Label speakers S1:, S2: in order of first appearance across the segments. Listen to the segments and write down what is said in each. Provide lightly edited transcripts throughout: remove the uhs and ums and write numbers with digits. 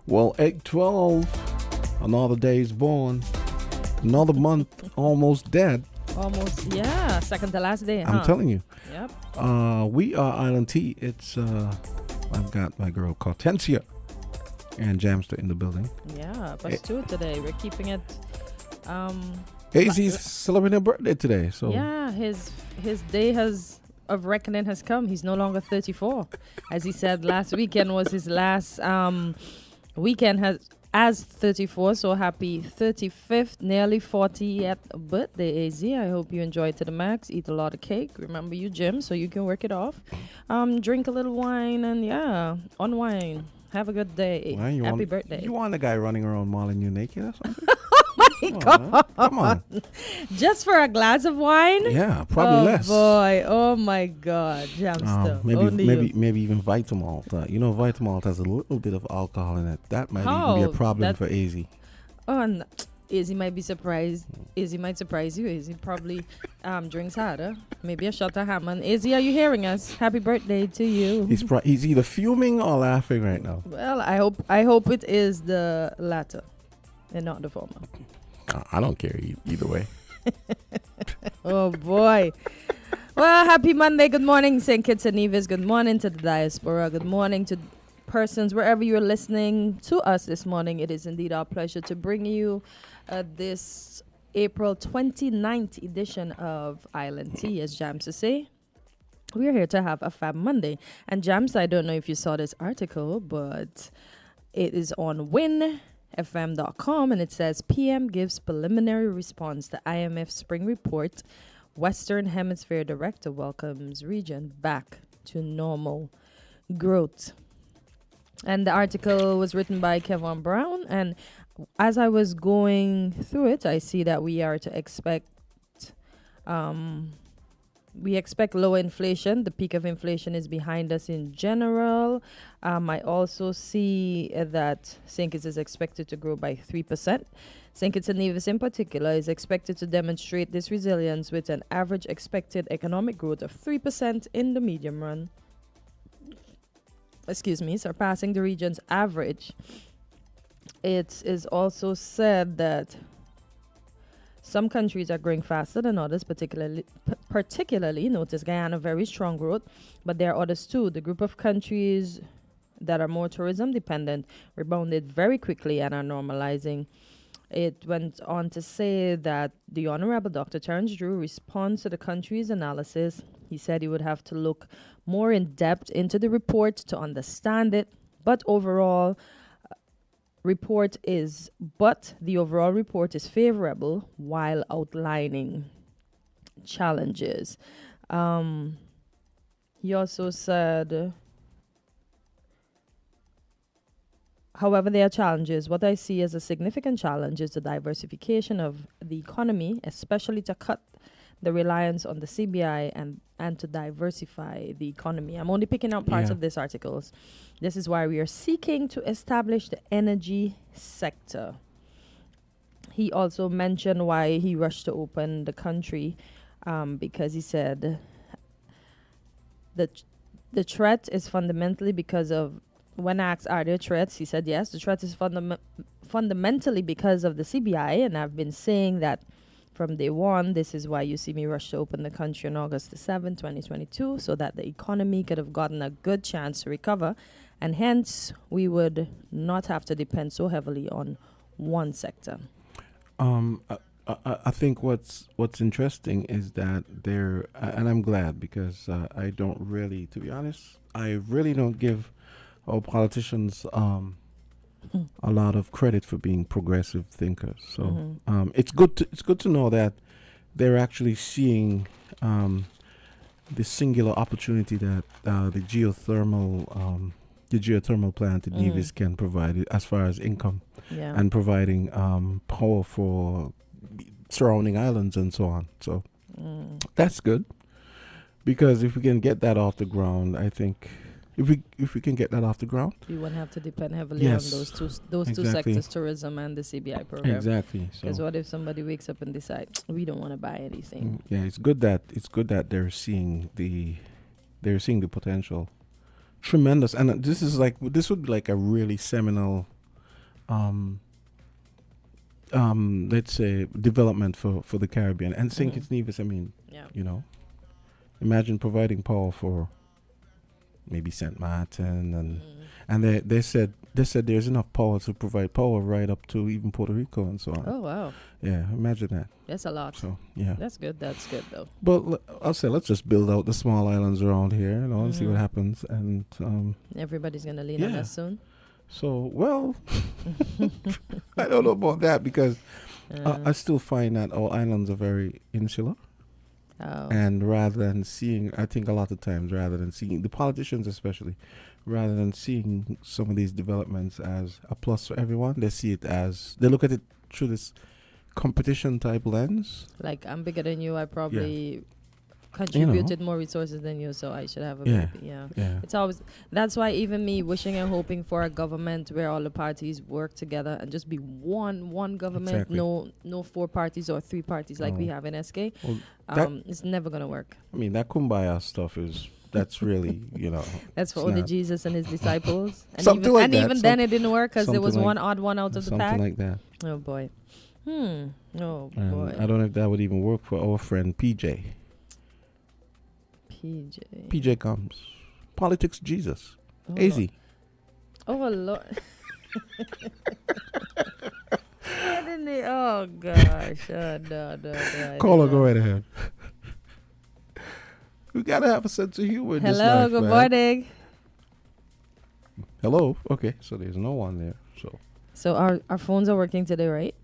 S1: Well, 8/12, another day's born, another month almost dead.
S2: Almost, yeah. Second to last day,
S1: I'm telling you.
S2: Yep.
S1: We are Island Tea. It's I've got my girl Kortensia and Jamster in the building.
S2: Yeah, us too today. We're keeping it.
S1: AZ's celebrating her birthday today, so
S2: yeah, his day of reckoning has come. He's no longer 34, as he said last weekend was his last weekend as 34. So happy 35th, nearly 40th birthday, AZ. I hope you enjoy it to the max. Eat a lot of cake. Remember you gym, so you can work it off. Drink a little wine and unwind. Have a good day. Happy birthday.
S1: You want a guy running around mauling you naked or something?
S2: My God.
S1: Come on.
S2: Just for a glass of wine?
S1: Yeah, probably less.
S2: Oh boy. Oh my God. Jamster.
S1: Maybe even Vitamalt. You know, Vitamalt has a little bit of alcohol in it. That might even be a problem for AZ.
S2: Oh, no. AZ might be surprised. AZ might surprise you. AZ probably drinks harder. Maybe a shot of Hammond. AZ, are you hearing us? Happy birthday to you.
S1: He's either fuming or laughing right now.
S2: Well, I hope it is the latter and not the former.
S1: I don't care either way.
S2: Oh boy. Well, happy Monday. Good morning, St. Kitts and Nevis. Good morning to the diaspora. Good morning to persons wherever you're listening to us this morning. It is indeed our pleasure to bring you this April 29th edition of Island Tea, as Jams to say. We're here to have a Fab Monday. And Jams, I don't know if you saw this article, but it is on WINNFM.com, and it says PM gives preliminary response to IMF spring report. Western Hemisphere director welcomes region back to normal growth. And the article was written by Kevin Brown. And as I was going through it, I see that we are to expect low inflation. The peak of inflation is behind us in general. I also see that St. Kitts is expected to grow by 3%. St. Kitts and Nevis in particular is expected to demonstrate this resilience with an average expected economic growth of 3% in the medium run. Surpassing the region's average. It is also said that some countries are growing faster than others, particularly notice Guyana, very strong growth, but there are others too. The group of countries that are more tourism dependent rebounded very quickly and are normalizing. It went on to say that the Honorable Dr. Terence Drew responds to the country's analysis. He said he would have to look more in depth into the report to understand it, but the overall report is favorable while outlining challenges. He also said, however, there are challenges. What I see as a significant challenge is the diversification of the economy, especially to cut the reliance on the CBI and to diversify the economy. I'm only picking out parts of this articles. This is why we are seeking to establish the energy sector. He also mentioned why he rushed to open the country, because he said that the threat is fundamentally because of, when asked, are there threats? He said, yes, the threat is fundamentally because of the CBI, and I've been saying that from day one. This is why you see me rush to open the country on August the 7th, 2022, so that the economy could have gotten a good chance to recover, and hence we would not have to depend so heavily on one sector.
S1: I think what's interesting is that there, and I'm glad because I don't really, to be honest, I really don't give our politicians a lot of credit for being progressive thinkers. So it's good to know that they're actually seeing the singular opportunity that the geothermal plant in Nevis can provide as far as income and providing power for surrounding islands and so on. So that's good, because if we can get that off the ground, I think if we can get that off the ground,
S2: we won't have to depend heavily on those two sectors, tourism and the CBI program.
S1: Exactly.
S2: Because what if somebody wakes up and decides we don't want to buy anything?
S1: Yeah, it's good that they're seeing the potential. Tremendous. And this would be like a really seminal um, let's say development for the Caribbean and St. Kitts Nevis. I mean,
S2: Yeah.
S1: you know, imagine providing power for maybe St. Martin and they said there's enough power to provide power right up to even Puerto Rico and so on.
S2: Oh wow.
S1: Yeah, imagine that.
S2: That's a lot.
S1: So yeah.
S2: That's good though.
S1: But I'll say let's just build out the small islands around here, and see what happens. And
S2: Everybody's gonna lean on us soon.
S1: so well, I don't know about that because I still find that our islands are very insular.
S2: Oh.
S1: And rather than seeing, I think a lot of times, rather than seeing the politicians, especially, rather than seeing some of these developments as a plus for everyone, they see it as they look at it through this competition type lens.
S2: Like I'm bigger than you. I probably contributed more resources than you, so I should have a baby. Yeah. It's always that's why even me wishing and hoping for a government where all the parties work together and just be one government,
S1: Exactly.
S2: no 4 parties or 3 parties like we have in SK.
S1: Well,
S2: it's never gonna work.
S1: I mean, that kumbaya stuff that's really,
S2: That's for only Jesus and his disciples. And
S1: something like that.
S2: Even then it didn't work because there was
S1: like
S2: one odd one out of the pack.
S1: Something like that.
S2: Oh boy. Oh
S1: And
S2: boy.
S1: I don't know if that would even work for our friend PJ. PJ Gumbs. Politics Jesus.
S2: Oh,
S1: Easy.
S2: Lord. Why didn't they? Oh gosh. No.
S1: Call her, go right ahead. We gotta have a sense of humor in this
S2: Hello,
S1: life,
S2: good
S1: man.
S2: morning.
S1: Hello. Okay, so there's no one there.
S2: So our phones are working today, right?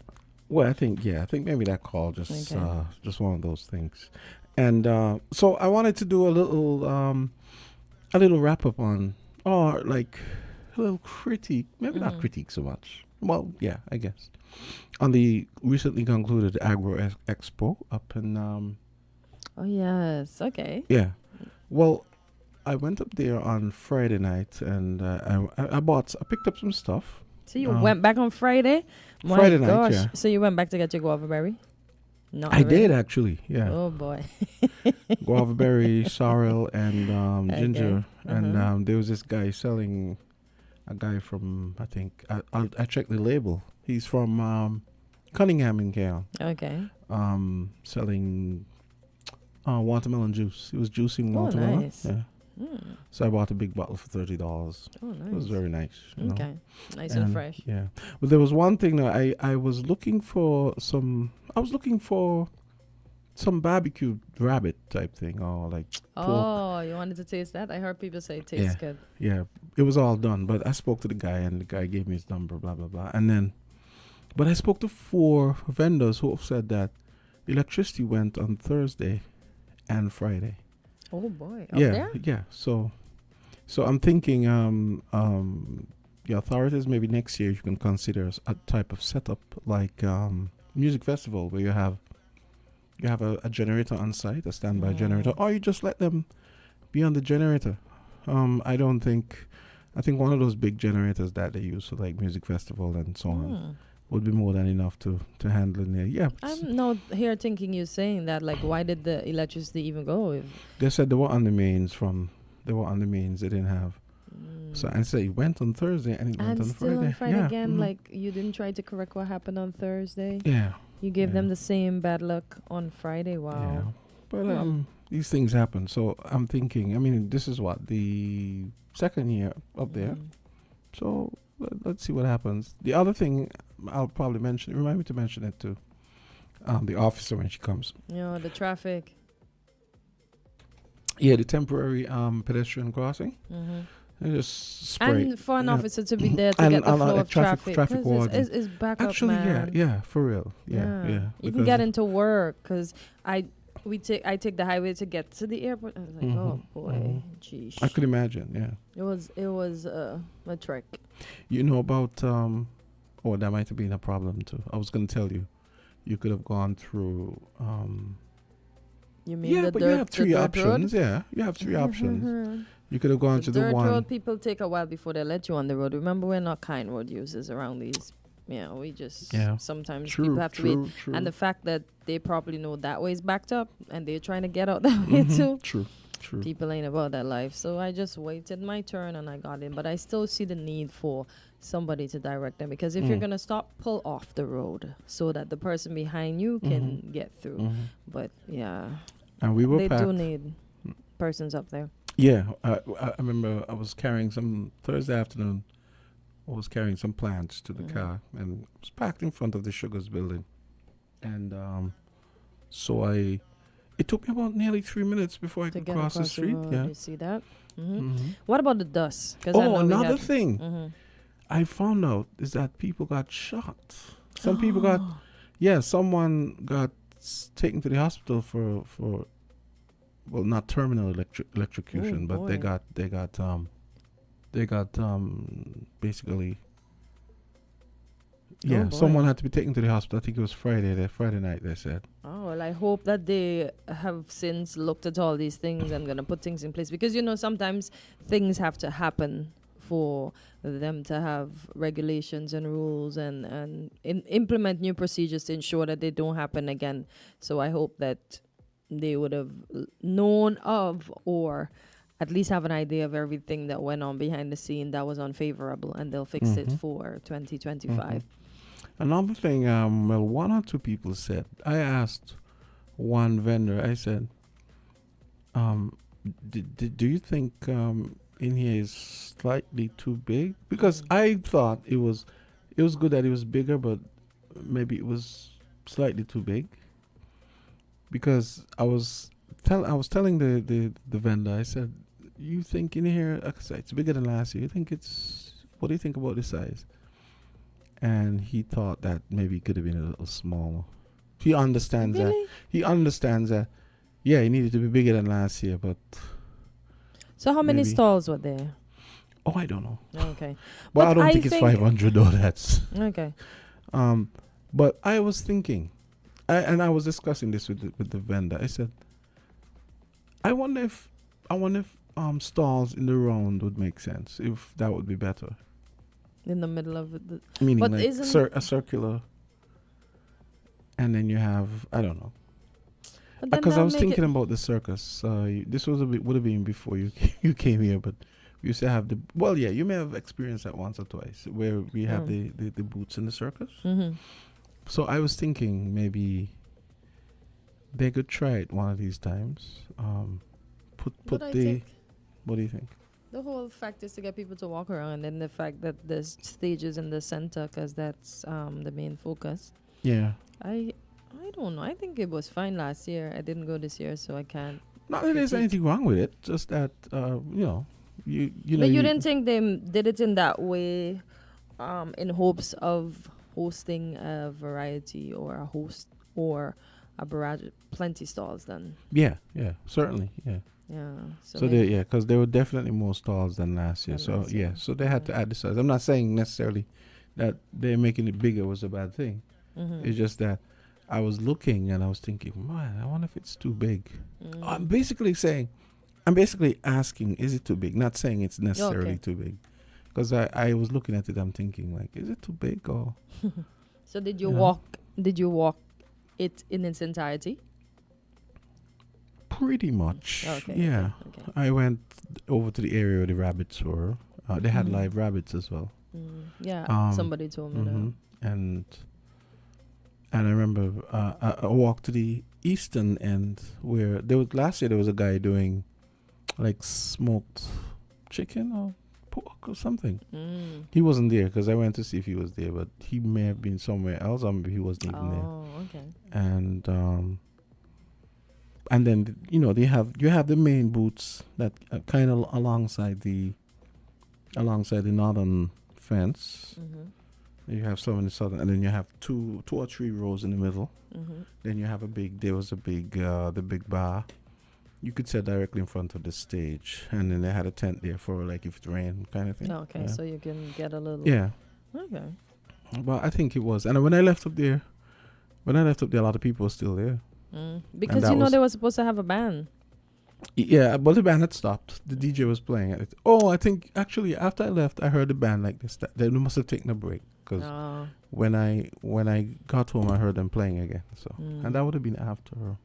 S1: Well, I think maybe that call just one of those things. And so I wanted to do a little wrap up on, or like a little critique, maybe not critique so much. Well, yeah, I guess, on the recently concluded Agro expo up in.
S2: Oh yes, okay.
S1: Yeah, well, I went up there on Friday night and I picked up some stuff.
S2: So you went back on Friday?
S1: Friday night, yeah.
S2: So you went back to get your guava berry? No,
S1: I did actually, yeah.
S2: Oh boy.
S1: Guava berry, sorrel, and ginger. And there was this guy selling, a guy from, I think, I checked the label. He's from Cunningham in KL.
S2: Okay.
S1: Selling watermelon juice. He was juicing watermelon.
S2: Nice.
S1: Yeah. So I bought a big bottle for $30.
S2: Oh, nice.
S1: It was very nice.
S2: Okay. Nice and fresh.
S1: Yeah. But there was one thing that I was looking for some barbecue rabbit type thing, or like pork.
S2: Oh, you wanted to taste that? I heard people say it tastes good.
S1: Yeah. It was all done, but I spoke to the guy and the guy gave me his number, blah blah blah. And then but I spoke to 4 vendors who have said that electricity went on Thursday and Friday.
S2: Oh boy.
S1: Yeah. So I'm thinking the authorities, maybe next year you can consider a type of setup like music festival where you have a generator on site, a standby generator, or you just let them be on the generator. I think one of those big generators that they use for like music festival and so on would be more than enough to handle in there. Yeah.
S2: I'm not here thinking you saying that, like, why did the electricity even go?
S1: They said they were on the mains they didn't have. So I said it went on Thursday and it went on
S2: still
S1: Friday.
S2: On Friday
S1: yeah.
S2: again, like you didn't try to correct what happened on Thursday.
S1: Yeah.
S2: You gave them the same bad luck on Friday. Wow.
S1: Yeah. But these things happen. So I'm thinking, I mean, this is what, the second year up there. So let's see what happens. The other thing I'll probably mention, remind me to mention it to the officer when she comes.
S2: The traffic.
S1: Yeah, the temporary pedestrian crossing. They just spray.
S2: And for an officer to be there to get the flow of traffic.
S1: Traffic warden.
S2: It's back
S1: Actually,
S2: up, man.
S1: yeah, for real. Yeah.
S2: You can get into work because I take the highway to get to the airport. I was like, oh boy, geez.
S1: I could imagine. Yeah.
S2: It was a trek.
S1: You know about that might have been a problem too. I was going to tell you, you could have gone through.
S2: You mean
S1: but you have 3 options.
S2: Road?
S1: Yeah, you have 3 options. You could have gone to the
S2: dirt
S1: one.
S2: road. People take a while before they let you on the road. Remember, we're not kind road users around these. We just sometimes people have to wait.
S1: True.
S2: And the fact that they probably know that way is backed up and they're trying to get out that way too.
S1: True. True.
S2: People ain't about that life. So I just waited my turn and I got in. But I still see the need for somebody to direct them, because if you're going to stop, pull off the road so that the person behind you can get through. But yeah,
S1: And we were
S2: they
S1: packed.
S2: do need persons up there.
S1: Yeah, I remember I was carrying some Thursday afternoon. I was carrying some plants to the car, and it was packed in front of the Sugars building. And so it took me about nearly 3 minutes before I
S2: To
S1: could
S2: get
S1: cross the street.
S2: road.
S1: Yeah.
S2: You see that? What about the dust? 'Cause I
S1: Oh,
S2: know we
S1: another
S2: had-
S1: thing I found out is that people got shot. Some people got, someone got taken to the hospital for well, not terminal electrocution, but they got basically. Yeah, someone had to be taken to the hospital. I think it was Friday night, they said.
S2: Oh, well, I hope that they have since looked at all these things and going to put things in place. Because, sometimes things have to happen for them to have regulations and rules and implement new procedures to ensure that they don't happen again. So I hope that they would have known of, or at least have an idea of everything that went on behind the scene that was unfavorable, and they'll fix it for 2025.
S1: Another thing, one or two people said, I asked one vendor, I said, do you think in here is slightly too big? Because I thought it was good that it was bigger, but maybe it was slightly too big. Because I was telling the vendor, I said, you think in here, it's bigger than last year. What do you think about the size? And he thought that maybe it could have been a little smaller. He understands that. He understands that. Yeah, it needed to be bigger than last year, but.
S2: So how many stalls were there?
S1: Oh, I don't know.
S2: Okay.
S1: But I don't think it's 500 though. That's.
S2: Okay.
S1: But I was thinking, and I was discussing this with the vendor. I said, I wonder if stalls in the round would make sense. If that would be better.
S2: In the middle of it.
S1: Meaning
S2: but
S1: like a circular, and then you have, I don't know. Because I was thinking about the circus. This would have been before you came here, but we used to have you may have experienced that once or twice, where we have the booths in the circus. So I was thinking maybe they could try it one of these times. What do you think?
S2: The whole fact is to get people to walk around, and the fact that there's stages in the center, because that's the main focus.
S1: Yeah.
S2: I don't know. I think it was fine last year. I didn't go this year, so I can't.
S1: Not that there's anything wrong with it. Just that you know.
S2: But you didn't think they did it in that way, in hopes of hosting a variety or a host or a barrage, plenty stalls then.
S1: Yeah, certainly, yeah.
S2: Yeah.
S1: So because there were definitely more stalls than last year. So they had to add the size. I'm not saying necessarily that they're making it bigger was a bad thing. It's just that I was looking and I was thinking, man, I wonder if it's too big. I'm basically asking, is it too big? Not saying it's necessarily too big. Because I was looking at it, I'm thinking, like, is it too big or?
S2: So did you walk it in its entirety?
S1: Pretty much.
S2: Okay.
S1: Yeah.
S2: Okay.
S1: I went over to the area where the rabbits were. They had live rabbits as well.
S2: Yeah. Somebody told me that.
S1: And I remember I walked to the eastern end where last year there was a guy doing like smoked chicken or pork or something. He wasn't there because I went to see if he was there, but he may have been somewhere else, or maybe he wasn't even there.
S2: Oh, okay.
S1: And then you have the main booths that are kind of alongside the northern fence. You have some in the southern, and then you have two or three rows in the middle. Then you have the big bar. You could sit directly in front of the stage, and then they had a tent there for like if it rained kind of thing.
S2: Okay, yeah. So you can get a little.
S1: Yeah.
S2: Okay.
S1: But I think it was, and when I left up there, a lot of people were still there.
S2: Because they were supposed to have a band.
S1: Yeah, but the band had stopped. The DJ was playing it. Oh, I think actually after I left, I heard the band like this. They must have taken a break because when I got home, I heard them playing again. So and that would have been after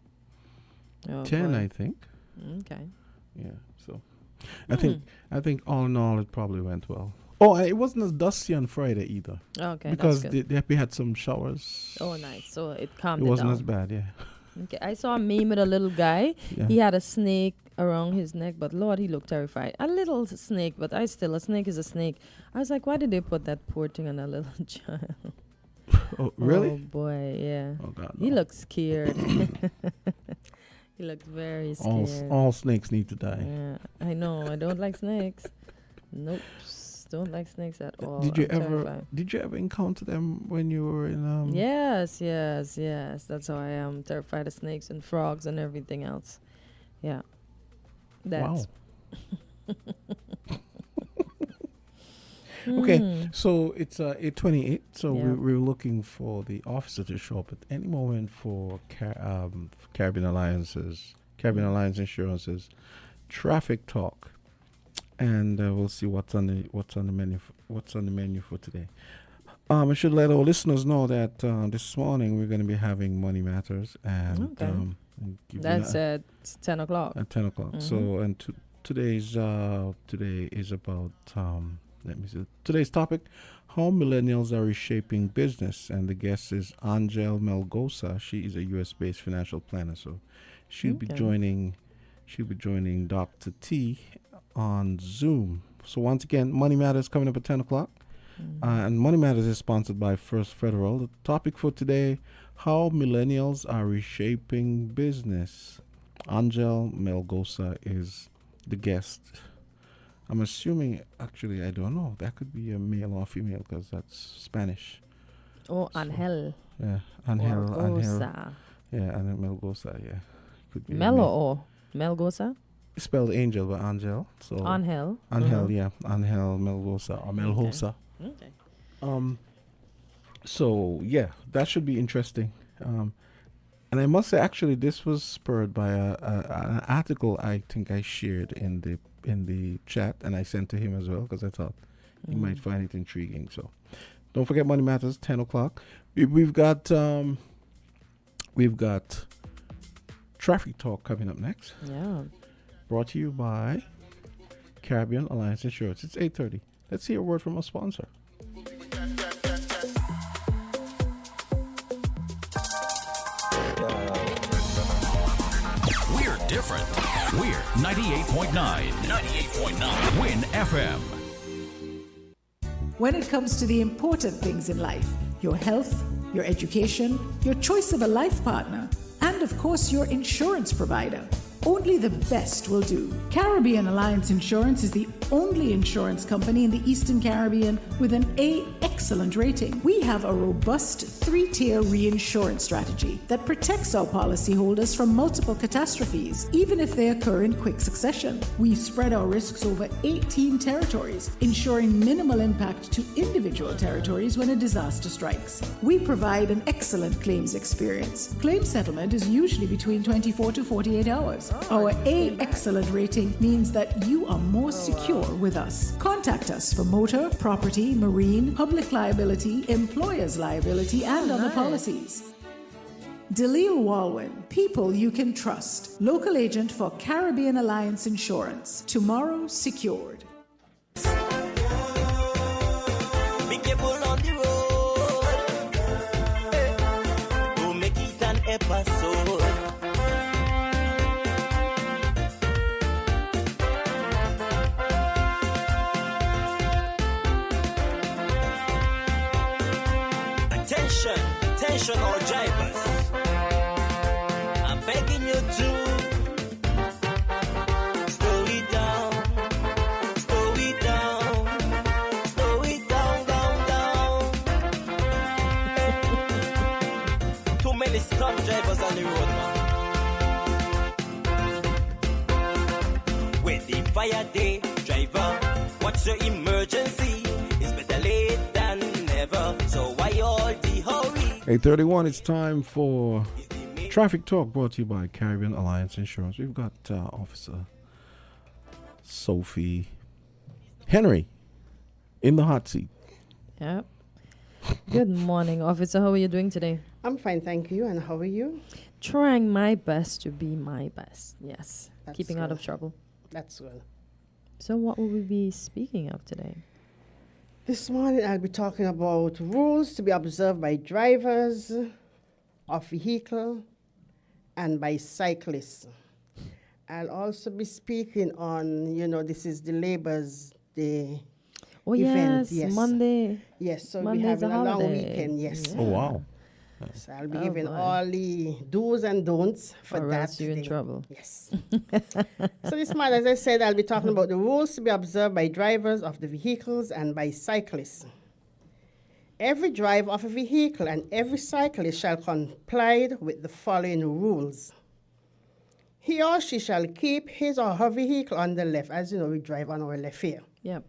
S1: 10, I think.
S2: Okay.
S1: Yeah. So I think all in all it probably went well. Oh, and it wasn't as dusty on Friday either
S2: Okay,
S1: because
S2: that's good.
S1: we had some showers.
S2: Oh, nice. So it
S1: It
S2: calmed it
S1: wasn't
S2: down.
S1: as bad. Yeah.
S2: Okay, I saw a meme with a little guy.
S1: Yeah.
S2: He had a snake around his neck, but Lord, he looked terrified. A little snake, but a snake is a snake. I was like, why did they put that poor thing on a little child?
S1: Oh, really?
S2: Oh boy, yeah.
S1: Oh God.
S2: He
S1: No.
S2: looked scared. He looked very scared.
S1: All snakes need to die.
S2: Yeah, I know. I don't like snakes. Nope. Don't like snakes at all.
S1: Did you
S2: I'm
S1: ever
S2: terrified.
S1: encounter them when you were in
S2: Yes. That's how I am. Terrified of snakes and frogs and everything else. Yeah. That's
S1: Okay, so it's 8:28. So
S2: Yeah.
S1: we're looking for the officer to show up at any moment for Caribbean Alliance Insurance's traffic talk, and we'll see what's on the menu for today. I should let our listeners know that this morning we're going to be having Money Matters, and
S2: Okay.
S1: give you
S2: That's at 10 o'clock.
S1: at 10 o'clock. So and today is about let me see. Today's topic: how millennials are reshaping business, and the guest is Angel Melgosa. She is a U.S.-based financial planner, so she'll be joining Dr. T on Zoom. So once again, Money Matters coming up at 10 o'clock. And Money Matters is sponsored by First Federal. The topic for today: how millennials are reshaping business. Angel Melgosa is the guest. I'm assuming, actually, I don't know. That could be a male or female because that's Spanish.
S2: Oh, Angel.
S1: Yeah, Angel.
S2: Melgosa.
S1: Yeah, Angel Melgosa. Yeah, could be.
S2: Melo or Melgosa?
S1: It's spelled Angel, but Angel. So
S2: Angel.
S1: Angel, yeah, Angel Melgosa or Melhosa.
S2: Okay.
S1: So yeah, that should be interesting. And I must say, actually, this was spurred by an article I think I shared in the chat, and I sent to him as well because I thought he might find it intriguing. So don't forget, Money Matters, 10 o'clock. We've got traffic talk coming up next.
S2: Yeah.
S1: Brought to you by Caribbean Alliance Insurance. It's 8:30. Let's hear a word from our sponsor.
S3: We're different. We're 98.9. 98.9. Win FM.
S4: When it comes to the important things in life, your health, your education, your choice of a life partner, and of course your insurance provider, only the best will do. Caribbean Alliance Insurance is the only insurance company in the Eastern Caribbean with an A excellent rating. We have a robust 3-tier reinsurance strategy that protects our policyholders from multiple catastrophes, even if they occur in quick succession. We spread our risks over 18 territories, ensuring minimal impact to individual territories when a disaster strikes. We provide an excellent claims experience. Claim settlement is usually between 24 to 48 hours. Our A excellent rating means that you are more secure with us. Contact us for motor, property, marine, public liability, employer's liability, and other policies. Dalil Walwyn, people you can trust. Local agent for Caribbean Alliance Insurance. Tomorrow secured.
S5: Be careful on the road. Don't make it an episode. Attention all drivers. I'm begging you to slow it down, slow it down, slow it down, down. Too many stunt drivers on the road, man. With the fire day, driver, what's your emergency? It's better late than never. So why all the hurry?
S1: 8:31. It's time for traffic talk, brought to you by Caribbean Alliance Insurance. We've got Officer Sophie Henry in the hot seat.
S2: Yep. Good morning, officer. How are you doing today?
S6: I'm fine, thank you. And how are you?
S2: Trying my best to be my best. Yes.
S6: That's
S2: Keeping out of
S6: good.
S2: trouble.
S6: That's good.
S2: So what will we be speaking of today?
S6: This morning I'll be talking about rules to be observed by drivers of vehicle and by cyclists. I'll also be speaking on, this is the Labour's Day
S2: Oh
S6: event.
S2: yes, Monday.
S6: Yes, so
S2: Monday's
S6: we're having
S2: a
S6: a long
S2: holiday.
S6: weekend, yes.
S2: Yeah.
S1: Oh, wow.
S6: So I'll be
S2: Oh,
S6: giving
S2: boy.
S6: all the do's and don'ts for
S2: Or
S6: that.
S2: else you're in
S6: today.
S2: trouble.
S6: Yes. So this morning, as I said, I'll be talking about the rules to be observed by drivers of the vehicles and by cyclists. Every driver of a vehicle and every cyclist shall comply with the following rules. He or she shall keep his or her vehicle on the left, as you know, we drive on our left here,
S2: Yep.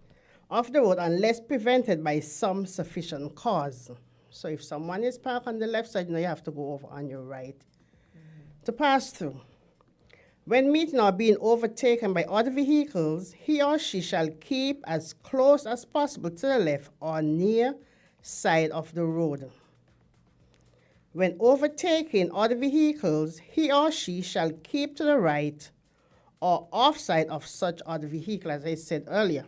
S6: of the road unless prevented by some sufficient cause. So if someone is parked on the left side, you have to go over on your right to pass through. When meeting or being overtaken by other vehicles, he or she shall keep as close as possible to the left or near side of the road. When overtaking other vehicles, he or she shall keep to the right or offside of such other vehicle, as I said earlier.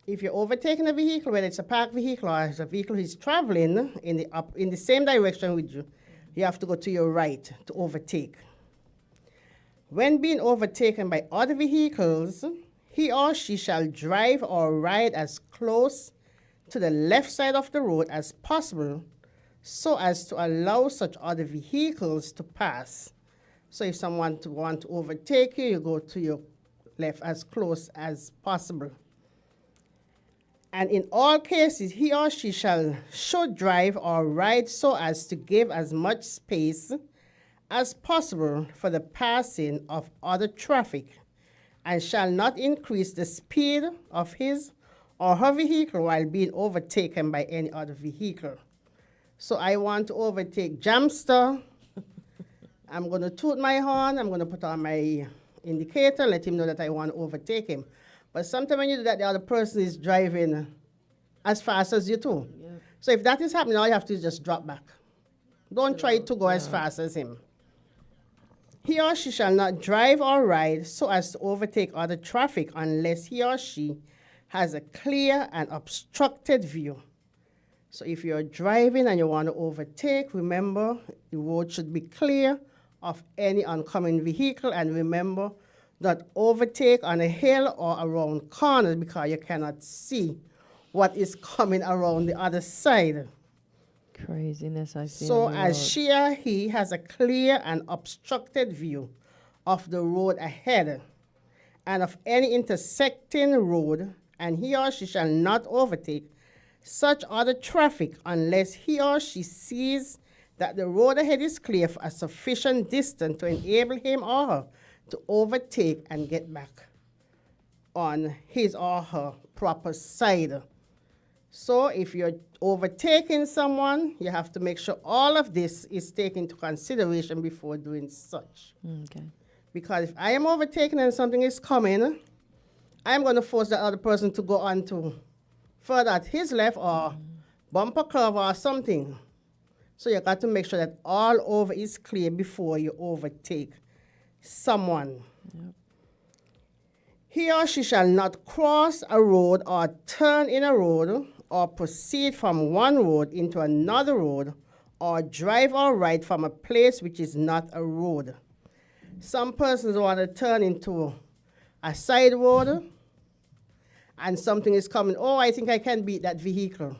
S6: If you're overtaking a vehicle, whether it's a parked vehicle or it's a vehicle is traveling in the same direction with you, you have to go to your right to overtake. When being overtaken by other vehicles, he or she shall drive or ride as close to the left side of the road as possible so as to allow such other vehicles to pass. So if someone want to overtake you, you go to your left as close as possible. And in all cases, he or she should drive or ride so as to give as much space as possible for the passing of other traffic, and shall not increase the speed of his or her vehicle while being overtaken by any other vehicle. So I want to overtake Jamster. I'm going to toot my horn. I'm going to put on my indicator, let him know that I want to overtake him. But sometimes when you do that, the other person is driving as fast as you too. Yeah. So if that is happening, all you have to do is just drop back. Don't try to go as fast as him. He or she shall not drive or ride so as to overtake other traffic unless he or she has a clear and obstructed view. So if you're driving and you want to overtake, remember the road should be clear of any oncoming vehicle, and remember not overtake on a hill or around corners because you cannot see what is coming around the other side.
S2: Craziness I see.
S6: So
S2: on the
S6: as
S2: road.
S6: she or he has a clear and obstructed view of the road ahead and of any intersecting road, and he or she shall not overtake such other traffic unless he or she sees that the road ahead is clear for a sufficient distance to enable him or her to overtake and get back on his or her proper side. So if you're overtaking someone, you have to make sure all of this is taken into consideration before doing such.
S2: Okay.
S6: Because if I am overtaken and something is coming, I'm going to force that other person to go on to further at his left or bumper curve or something. So you got to make sure that all over is clear before you overtake someone.
S2: Yep.
S6: He or she shall not cross a road or turn in a road or proceed from one road into another road or drive or ride from a place which is not a road. Some persons want to turn into a side road and something is coming. Oh, I think I can beat that vehicle.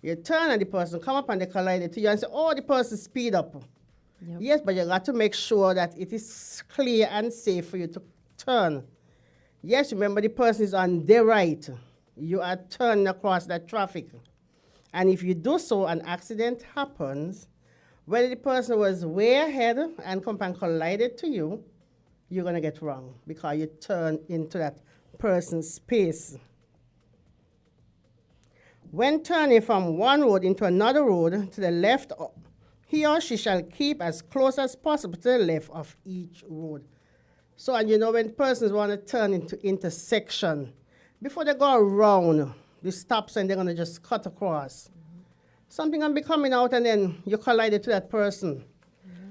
S6: You turn and the person come up and they collide to you and say, oh, the person speed up.
S2: Yep.
S6: Yes, but you got to make sure that it is clear and safe for you to turn. Yes, remember the person is on their right. You are turning across that traffic. And if you do so, an accident happens, whether the person was way ahead and come and collided to you, you're going to get wrong because you turn into that person's space. When turning from one road into another road to the left, he or she shall keep as close as possible to the left of each road. So, and you know, when persons want to turn into intersection, before they go around the stop sign, they're going to just cut across. Something can be coming out and then you collide to that person.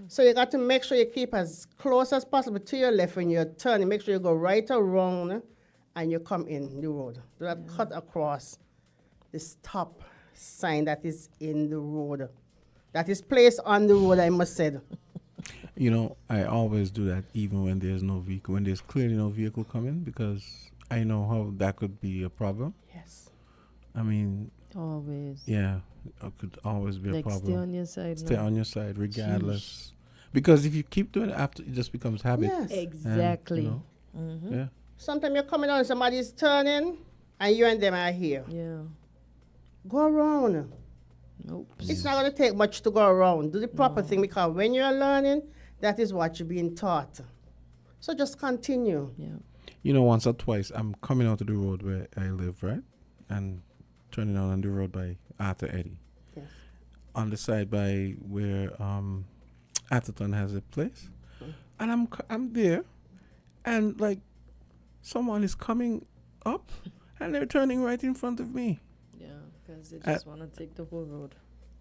S6: So you got to make sure you keep as close as possible to your left when you're turning. Make sure you go right around and you come in the road. Do not cut across the stop sign that is in the road. That is placed on the road, I must say.
S1: You know, I always do that even when there's no vehicle, when there's clearly no vehicle coming, because I know how that could be a problem.
S6: Yes.
S1: I mean,
S2: Always.
S1: yeah, it could always be a
S2: Like
S1: problem.
S2: stay on your side.
S1: Stay
S2: no.
S1: on your side regardless. Because if you keep doing it after, it just becomes habit.
S6: Yes.
S2: Exactly.
S1: And, Yeah.
S6: Sometimes you're coming on, somebody's turning, and you and them are here.
S2: Yeah.
S6: Go around.
S2: Nope.
S6: It's not going to take much to go around. Do the proper thing, because when you're learning, that is what you're being taught. So just continue.
S2: Yeah.
S1: You know, once or twice, I'm coming out of the road where I live, right? And turning on the road by Arthur Eddy.
S6: Yes.
S1: On the side by where Atherton has a place. And I'm there, and like someone is coming up, and they're turning right in front of me.
S2: Yeah. Because they just want to take the whole road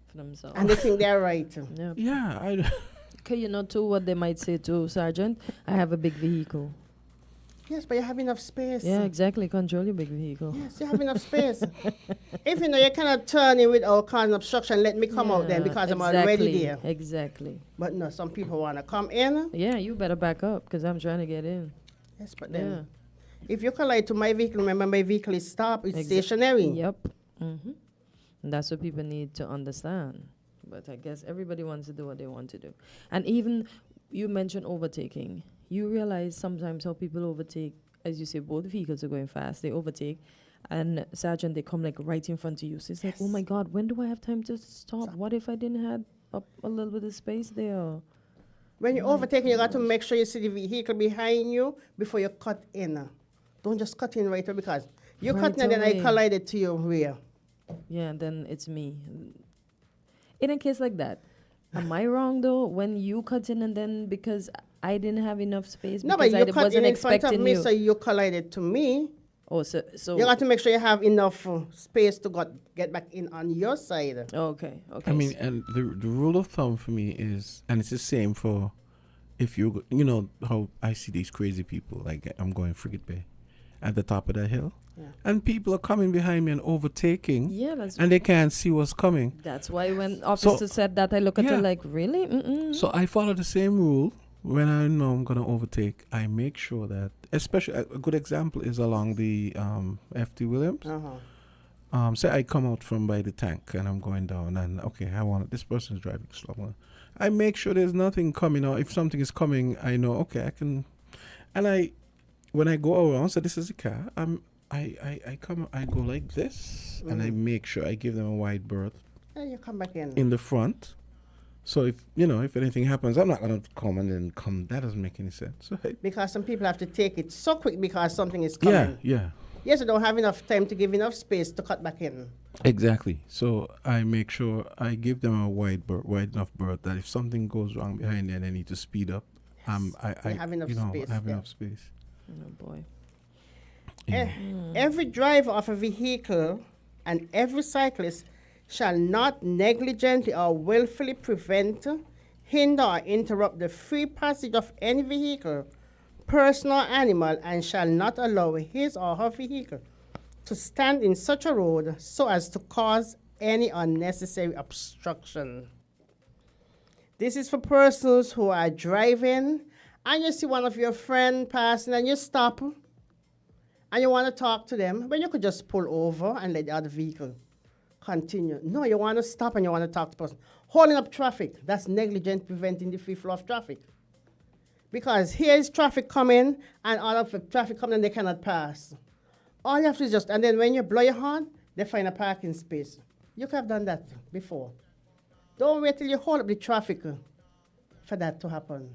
S2: for themselves.
S6: And they think they're right.
S2: Yeah.
S1: Yeah,
S2: Okay, you know too what they might say too, Sergeant. I have a big vehicle.
S6: Yes, but you have enough space.
S2: Yeah, exactly. Control your big vehicle.
S6: Yes, you have enough space. If you know you cannot turn in without causing obstruction, let me come out then,
S2: Yeah,
S6: because I'm already
S2: exactly,
S6: there.
S2: Exactly.
S6: But no, some people want to come in.
S2: Yeah, you better back up because I'm trying to get in.
S6: Yes, but then
S2: Yeah.
S6: if you collide to my vehicle, remember my vehicle is stopped, it's stationary.
S2: Yep. And that's what people need to understand. But I guess everybody wants to do what they want to do. And even you mentioned overtaking. You realize sometimes how people overtake, as you say, both vehicles are going fast. They overtake, and Sergeant, they come like right in front of you. So it's like, oh my God, when do I have time to stop? What if I didn't have up a little bit of space there?
S6: When you're overtaking, you got to make sure you see the vehicle behind you before you cut in. Don't just cut in right away, because you
S2: Right
S6: cut in and then I
S2: away.
S6: collided to your rear.
S2: Yeah, and then it's me. In a case like that, am I wrong though when you cut in and then because I didn't have enough space
S6: No, but
S2: because
S6: you
S2: I
S6: cut
S2: wasn't
S6: in front of
S2: expecting
S6: me,
S2: you?
S6: so you collided to me.
S2: Oh, so
S6: You got to make sure you have enough space to get back in on your side.
S2: okay.
S1: I mean, and the rule of thumb for me is, and it's the same for if you know how I see these crazy people, like I'm going Frigate Bay at the top of the hill, and people are coming behind me and overtaking,
S2: Yeah, that's
S1: and they can't see what's coming.
S2: that's why when officer said that, I look at
S1: Yeah.
S2: her like, really? Mm-mm.
S1: So I follow the same rule. When I know I'm going to overtake, I make sure that, especially a good example is along the FT Williams. Say I come out from by the tank and I'm going down, and okay, this person's driving slow. I make sure there's nothing coming, or if something is coming, I know, okay, I can. And when I go around, so this is a car, I go like this, and I make sure I give them a wide berth
S6: And you come back in.
S1: in the front. So if anything happens, I'm not going to come and then come. That doesn't make any sense. Right?
S6: Because some people have to take it so quick because something is coming.
S1: Yeah.
S6: Yes, you don't have enough time to give enough space to cut back in.
S1: Exactly. So I make sure I give them a wide enough berth that if something goes wrong behind there and they need to speed up, I
S6: have enough space,
S1: I have
S6: yeah.
S1: enough space.
S2: Oh boy.
S1: Yeah.
S6: Every driver of a vehicle and every cyclist shall not negligently or willfully prevent, hinder, or interrupt the free passage of any vehicle, person, or animal, and shall not allow his or her vehicle to stand in such a road so as to cause any unnecessary obstruction. This is for persons who are driving and you see one of your friends passing and you stop and you want to talk to them, but you could just pull over and let the other vehicle continue. No, you want to stop and you want to talk to the person. Holding up traffic, that's negligent preventing the free flow of traffic. Because here is traffic coming and all of the traffic coming and they cannot pass. All you have to do is and then when you blow your horn, they find a parking space. You could have done that before. Don't wait till you hold up the traffic for that to happen.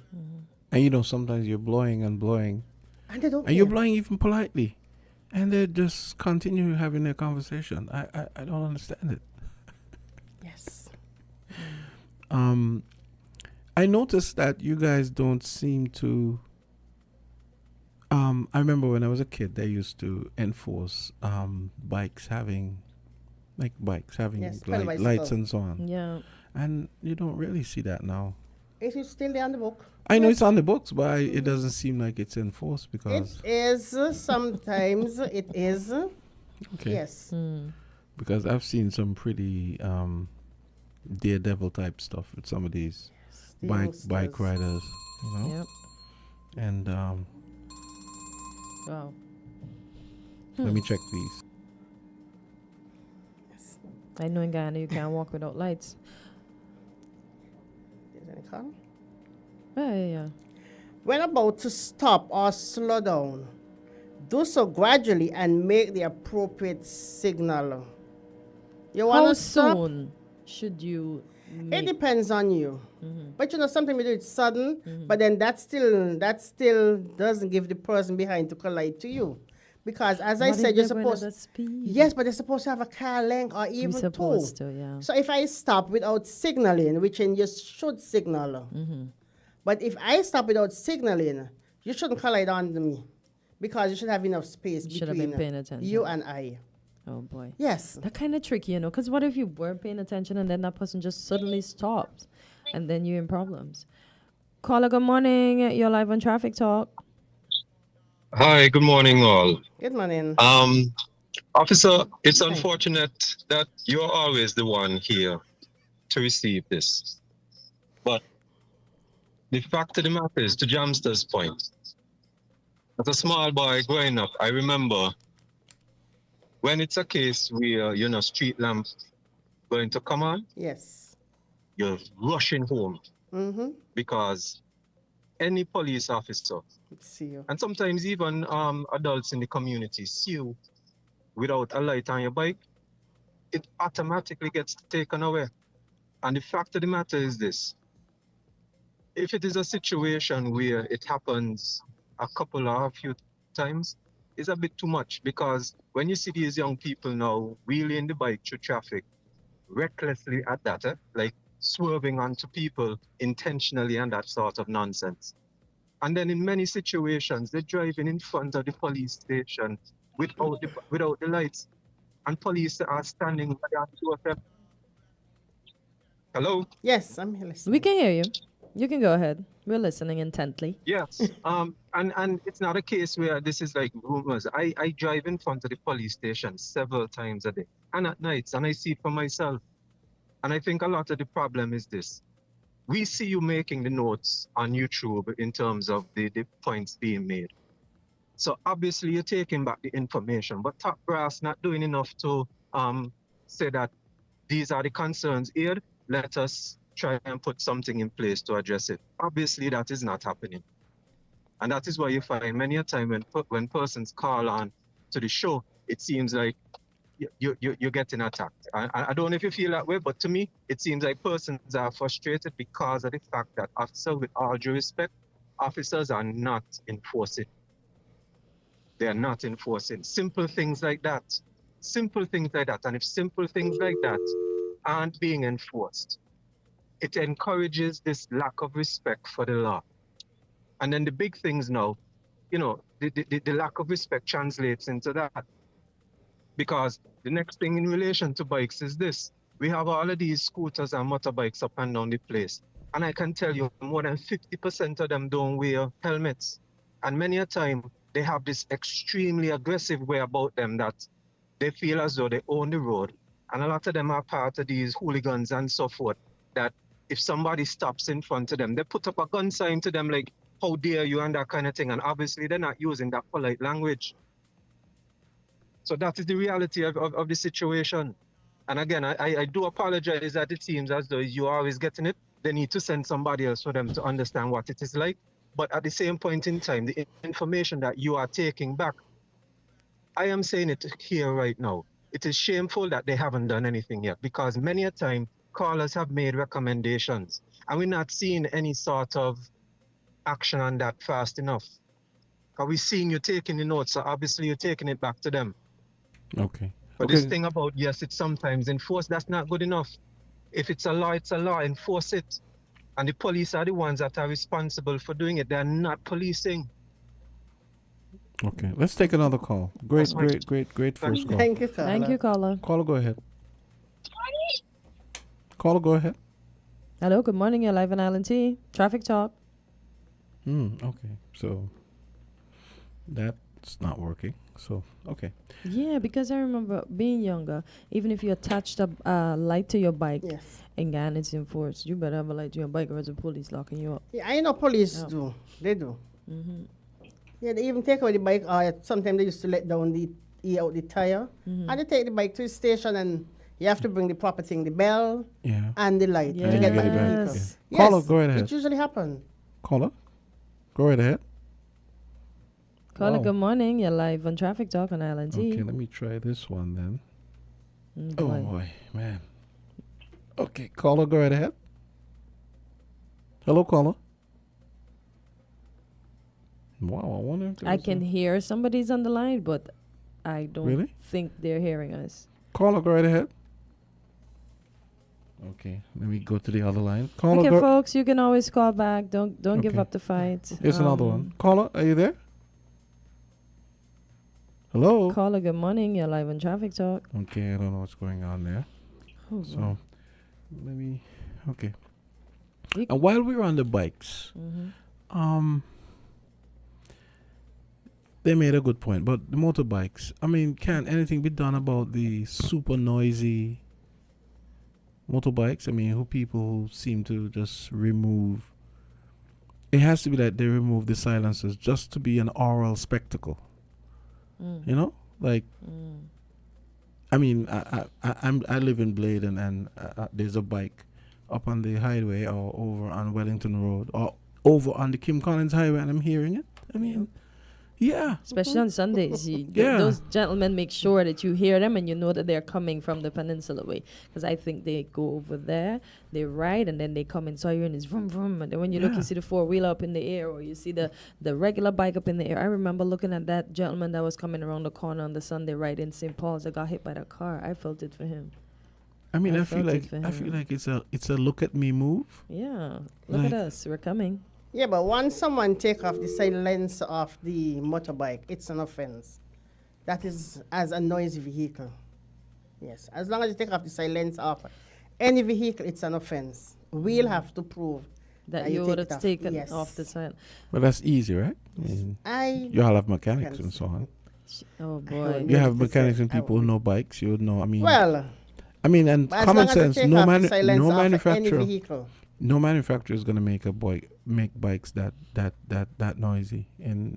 S1: And sometimes you're blowing and blowing.
S6: And they don't
S1: And you're
S6: care.
S1: blowing even politely. And they just continue having their conversation. I don't understand it.
S6: Yes.
S1: I noticed that you guys don't seem to. I remember when I was a kid, they used to enforce bikes having
S6: Yes,
S1: lights
S6: bicycle.
S1: and so on.
S2: Yeah.
S1: And you don't really see that now.
S6: It is still there on the book.
S1: I know it's on the books, but it doesn't seem like it's enforced
S6: It
S1: because
S6: is sometimes. It is.
S1: okay.
S6: Yes.
S1: Because I've seen some pretty daredevil type stuff with some of these
S6: The
S1: bike
S6: youngsters.
S1: riders, you know.
S2: Yep.
S1: And
S2: Wow.
S1: let me check these.
S2: I know in Guyana you can't walk without lights.
S6: Is any call?
S2: Yeah.
S6: When about to stop or slow down, do so gradually and make the appropriate signal. You want
S2: How
S6: to stop?
S2: soon should you
S6: It
S2: make
S6: depends on you. But you know, sometimes we do it sudden, but then that still doesn't give the person behind to collide to you. Because as I
S2: What
S6: said,
S2: if
S6: you're
S2: they're going at
S6: supposed
S2: that speed?
S6: yes, but they're supposed to have a car length or even
S2: We're supposed
S6: two.
S2: to, yeah.
S6: So if I stop without signaling, which then you should signal. But if I stop without signaling, you shouldn't collide on me. Because you should have enough space
S2: You should have been
S6: between
S2: paying attention.
S6: you and I.
S2: Oh boy.
S6: Yes.
S2: That kind of tricky, you know, because what if you weren't paying attention and then that person just suddenly stopped and then you're in problems? Caller, good morning. You're live on Traffic Talk.
S7: Hi, good morning, all.
S6: Good morning.
S7: Officer, it's
S6: Hi.
S7: unfortunate that you're always the one here to receive this. But the fact of the matter is, to Jamster's point, as a small boy growing up, I remember when it's a case where, street lamp going to come on,
S6: Yes.
S7: you're rushing home
S6: Mm-hmm.
S7: because any police officer,
S6: See you.
S7: and sometimes even adults in the community, see you without a light on your bike, it automatically gets taken away. And the fact of the matter is this: if it is a situation where it happens a couple or a few times, it's a bit too much, because when you see these young people now wheeling the bike through traffic recklessly at that, like swerving onto people intentionally and that sort of nonsense. And then in many situations, they're driving in front of the police station without the lights, and police are standing right on top of them. Hello?
S6: Yes, I'm here listening.
S2: We can hear you. You can go ahead. We're listening intently.
S7: Yes. And it's not a case where this is like rumors. I drive in front of the police station several times a day and at nights, and I see it for myself. And I think a lot of the problem is this. We see you making the notes on YouTube in terms of the points being made. So obviously you're taking back the information, but top brass not doing enough to say that these are the concerns here. Let us try and put something in place to address it. Obviously that is not happening. And that is why you find many a time when persons call on to the show, it seems like you're getting attacked. I don't know if you feel that way, but to me, it seems like persons are frustrated because of the fact that, officer, with all due respect, officers are not enforcing. They are not enforcing simple things like that. Simple things like that. And if simple things like that aren't being enforced, it encourages this lack of respect for the law. And then the big things now, the lack of respect translates into that. Because the next thing in relation to bikes is this. We have all of these scooters and motorbikes up and down the place. And I can tell you more than 50% of them don't wear helmets. And many a time, they have this extremely aggressive way about them that they feel as though they own the road. And a lot of them are part of these hooligans and so forth, that if somebody stops in front of them, they put up a gun sign to them like, how dare you, and that kind of thing. And obviously they're not using that polite language. So that is the reality of the situation. And again, I do apologize that it seems as though you're always getting it. They need to send somebody else for them to understand what it is like. But at the same point in time, the information that you are taking back, I am saying it here right now. It is shameful that they haven't done anything yet, because many a time callers have made recommendations and we're not seeing any sort of action on that fast enough. Are we seeing you taking the notes? So obviously you're taking it back to them.
S1: Okay.
S7: But
S1: Okay.
S7: this thing about, yes, it's sometimes enforced, that's not good enough. If it's a law, it's a law, enforce it. And the police are the ones that are responsible for doing it. They're not policing.
S1: Okay. Let's take another call. Great,
S7: That's right.
S1: great first call.
S6: Thank you, caller.
S2: Thank you, caller.
S1: Caller, go ahead. Caller, go ahead.
S2: Hello, good morning. You're live on Island T. Traffic talk.
S1: Okay. So that's not working. So, okay.
S2: Yeah, because I remember being younger, even if you attached a light to your bike
S6: Yes.
S2: in Ghana, it's enforced. You better have a light to your bike or else the police locking you up.
S6: Yeah, I know police
S2: Yeah.
S6: do. They do.
S2: Mm-hmm.
S6: Yeah, they even take away the bike. Sometimes they used to let down out the tire.
S2: Mm-hmm.
S6: And they take the bike to the station and you have to bring the proper thing, the bell
S1: Yeah.
S6: and the light to
S2: Yes.
S6: get back the vehicle.
S2: Yes.
S6: Yes,
S1: Caller, go right ahead.
S6: it usually happens.
S1: Caller, go right ahead.
S2: Caller,
S1: Wow.
S2: good morning. You're live on Traffic Talk on Island T.
S1: Okay, let me try this one then.
S2: Boy.
S1: Oh boy, man. Okay, caller, go right ahead. Hello, caller. Wow, I wonder if
S2: I can hear somebody's on the line, but I don't
S1: Really?
S2: think they're hearing us.
S1: Caller, go right ahead. Okay, let me go to the other line. Caller,
S2: Okay,
S1: go.
S2: folks, you can always call back. Don't give
S1: Okay.
S2: up the fight.
S1: Here's another one. Caller, are you there? Hello.
S2: Caller, good morning. You're live on Traffic Talk.
S1: Okay, I don't know what's going on there.
S2: Oh,
S1: So, let me. Okay.
S2: You-
S1: And while we were on the bikes, they made a good point. But the motorbikes, I mean, can anything be done about the super noisy motorbikes? I mean, who people who seem to just remove. It has to be that they remove the silencers just to be an oral spectacle. You know, like. I mean, I live in Blade, and there's a bike up on the highway or over on Wellington Road or over on the Kim Collins Highway, and I'm hearing it. I mean, yeah.
S2: Especially on Sundays.
S1: Yeah.
S2: Those gentlemen make sure that you hear them and you know that they're coming from the peninsula way. Because I think they go over there, they ride, and then they come and saw you and it's vroom, vroom. And then when you look,
S1: Yeah.
S2: you see the four-wheeler up in the air or you see the regular bike up in the air. I remember looking at that gentleman that was coming around the corner on the Sunday ride in St. Paul's that got hit by the car. I felt it for him.
S1: I mean,
S2: I
S1: I feel
S2: felt it
S1: like
S2: for
S1: it's a look at me move.
S2: Yeah. Look
S1: Like-
S2: at us. We're coming.
S6: Yeah, but once someone take off the silence of the motorbike, it's an offense. That is as a noisy vehicle. Yes, as long as you take off the silence off any vehicle, it's an offense. We'll have to prove
S2: That you would have taken
S6: Yes.
S2: off the side.
S1: But that's easy, right? I mean,
S6: I
S1: you all have mechanics and
S6: Yes.
S1: so on.
S2: Oh,
S6: would
S2: boy.
S1: You have
S6: to say
S1: mechanics and
S6: I
S1: people who
S6: would.
S1: know bikes. You would know. I mean,
S6: well,
S1: I mean, and
S6: as
S1: common
S6: long as you
S1: sense.
S6: take
S1: No
S6: off the
S1: man,
S6: silence
S1: no
S6: off any
S1: manufacturer,
S6: vehicle.
S1: no manufacturer is gonna make bikes that noisy in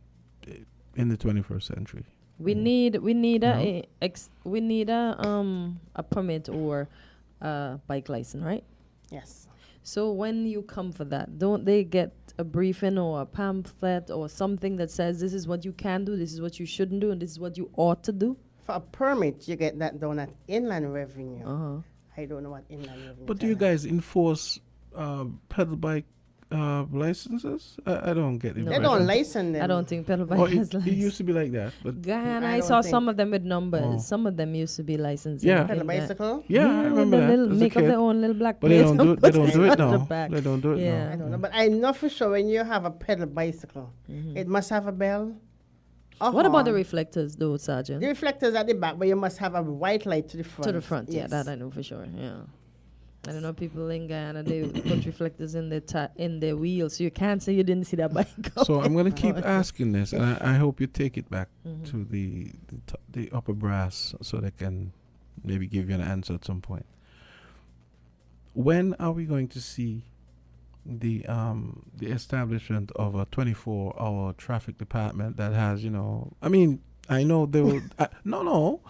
S1: the 21st century.
S2: We need a permit or a bike license, right?
S6: Yes.
S2: So when you come for that, don't they get a briefing or a pamphlet or something that says this is what you can do, this is what you shouldn't do, and this is what you ought to do?
S6: For a permit, you get that done at Inland Revenue.
S2: Uh-huh.
S6: I don't know what Inland Revenue.
S1: But do you guys enforce pedal bike licenses? I don't get it.
S2: No.
S6: They don't license them.
S2: I don't think pedal bike
S1: Oh,
S2: has
S1: it
S2: license.
S1: used to be like that, but
S2: Guyana,
S6: I
S2: I
S6: don't
S2: saw
S6: think-
S2: some of them with numbers.
S1: Oh.
S2: Some of them used to be licensed.
S1: Yeah.
S2: in
S6: Pedal
S2: that.
S6: bicycle?
S1: yeah, I
S2: with
S1: remember
S2: the
S1: that.
S2: little,
S1: as a
S2: make up
S1: kid.
S2: their own little black
S1: But they
S2: plates
S1: don't
S2: and
S1: do it. They
S2: put
S1: don't do it
S2: on the
S1: now.
S2: back.
S1: They don't do it
S2: Yeah.
S6: I
S1: now.
S6: don't know, but I know for sure when you have a pedal bicycle, it must have a bell. a
S2: What about the
S6: horn.
S2: reflectors, though, Sergeant?
S6: The reflectors at the back, but you must have a white light to the front.
S2: To the front, yeah,
S6: Yes.
S2: that I know for sure. Yeah, I don't know people in Guyana they put reflectors in their wheels, so you can't say you didn't see that bike.
S1: So I'm gonna keep
S2: Oh.
S1: asking this, and I hope you take it back
S2: Mm-hmm.
S1: to the upper brass so they can maybe give you an answer at some point. When are we going to see the establishment of a 24-hour traffic department that has, I mean, I know they will. No.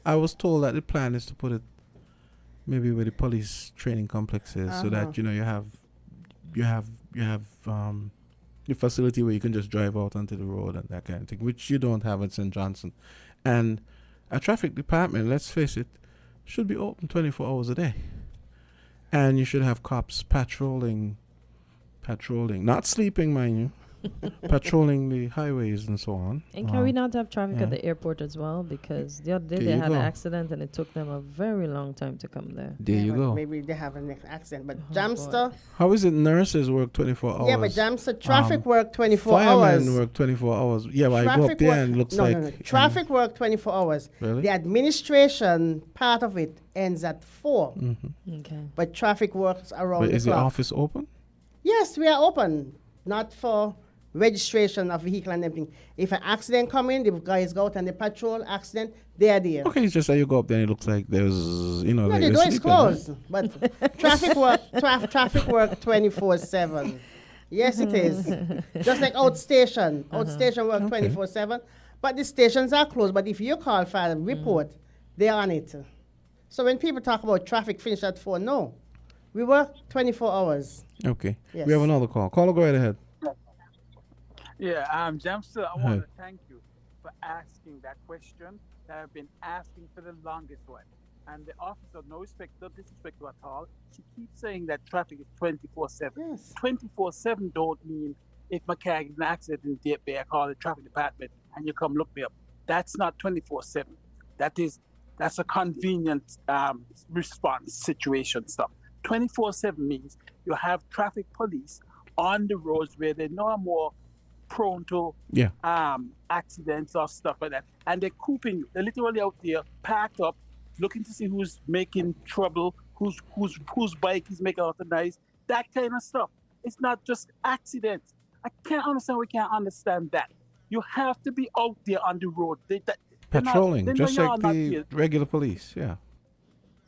S1: I was told that the plan is to put it maybe where the police training complex is, so that you have your facility where you can just drive out onto the road and that kind of thing, which you don't have at St. Johnson. And a traffic department, let's face it, should be open 24 hours a day. And you should have cops patrolling, not sleeping, mind you, patrolling the highways and so on.
S2: And can we not have traffic
S1: yeah.
S2: at the airport as well? Because the other day
S1: There
S2: they
S1: you
S2: had an
S1: go.
S2: accident and it took them a very long time to come there.
S1: There you
S6: but
S1: go.
S6: Maybe they have an accident. But
S2: Oh,
S6: Jamster,
S1: How is it nurses work 24 hours?
S6: yeah, but Jamster traffic
S1: Um,
S6: work 24
S1: Firemen
S6: hours.
S1: work 24 hours. Yeah, but I go
S6: Traffic
S1: up there
S6: work-
S1: and it looks
S6: no,
S1: like...
S6: no, no. Traffic work 24 hours.
S1: Really?
S6: The administration part of it ends at 4.
S2: Okay.
S6: But traffic works around
S1: But
S6: the
S1: is the
S6: clock.
S1: office open?
S6: Yes, we are open. Not for registration of vehicle and everything. If an accident come in, the guys go out and they patrol accident, they are there.
S1: Okay, it's just that you go up there and it looks like there's, you know...
S6: No,
S1: like
S6: the
S1: you're
S6: door is
S1: sleeping, right?
S6: closed. But traffic work 24/7. Yes, it is. Just like outstation. Outstation work 24/7. But the stations are closed. But if you call for a report, they're on it. So when people talk about traffic finish at 4, no. We work 24 hours.
S1: Okay.
S6: Yes.
S1: We have another call. Caller, go right ahead.
S8: Yeah, Jamster, I
S1: Hi.
S8: want to thank you for asking that question that I've been asking for the longest one. And the officer, no respect, no disrespect to at all, she keeps saying that traffic is 24/7.
S6: Yes.
S8: 24/7 don't mean if my car gets in an accident in the day, I call the traffic department and you come look me up. That's not 24/7. That's a convenient response situation stuff. 24/7 means you have traffic police on the roads where they're no more prone to
S1: Yeah.
S8: accidents or stuff like that, and they're cooping you. They're literally out there packed up, looking to see who's making trouble, whose bike is making out the noise, that kind of stuff. It's not just accidents. I can't understand. We can't understand that. You have to be out there on the road. They're not-
S1: Patrolling,
S8: they know
S1: just
S8: you're
S1: like
S8: not
S1: the
S8: here.
S1: regular police. Yeah.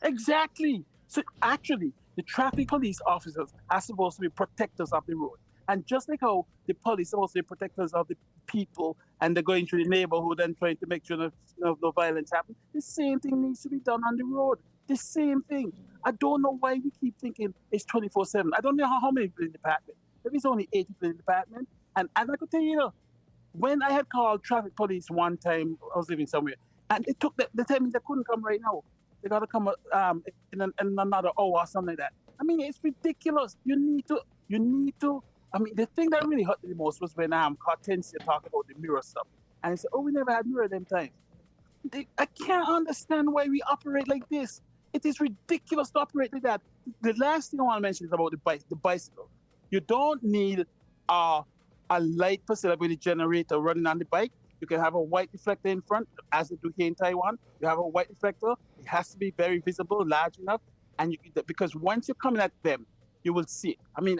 S8: Exactly. So actually, the traffic police officers are supposed to be protectors of the road. And just like how the police are supposed to be protectors of the people and they're going through the neighborhood and trying to make sure that no violence happens, the same thing needs to be done on the road. The same thing. I don't know why we keep thinking it's 24/7. I don't know how many people in the department. Maybe it's only 80 people in the department. And I could tell you, when I had called traffic police one time, I was living somewhere, and it took the time they couldn't come right now. They got to come in another hour or something like that. I mean, it's ridiculous. You need to. I mean, the thing that really hurt me the most was when Kortensia talked about the mirror stuff. And he said, we never had mirror them times. I can't understand why we operate like this. It is ridiculous to operate like that. The last thing I want to mention is about the bicycle. You don't need a light facility with a generator running on the bike. You can have a white reflector in front, as they do here in Taiwan. You have a white reflector. It has to be very visible, large enough, and because once you're coming at them, you will see it. I mean,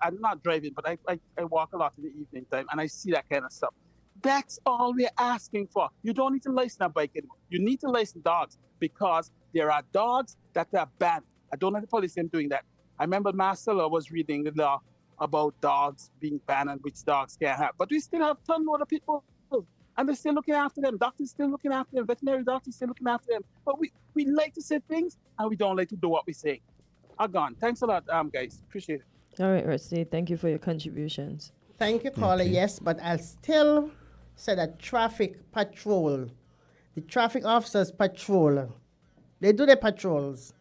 S8: I'm not driving, but I walk a lot in the evening time, and I see that kind of stuff. That's all we're asking for. You don't need to license a bike anymore. You need to license dogs because there are dogs that are banned. I don't know the police them doing that. I remember Marcella was reading the law about dogs being banned and which dogs can't have. But we still have ton of other people, and they're still looking after them. Doctors still looking after them. Veterinary doctors still looking after them. But we like to say things, and we don't like to do what we say. I'm gone. Thanks a lot, guys. Appreciate it.
S2: All right, Rusty. Thank you for your contributions.
S6: Thank you, caller.
S1: Okay.
S6: Yes, but I'll still say that traffic patrol, the traffic officers patrol. They do their patrols.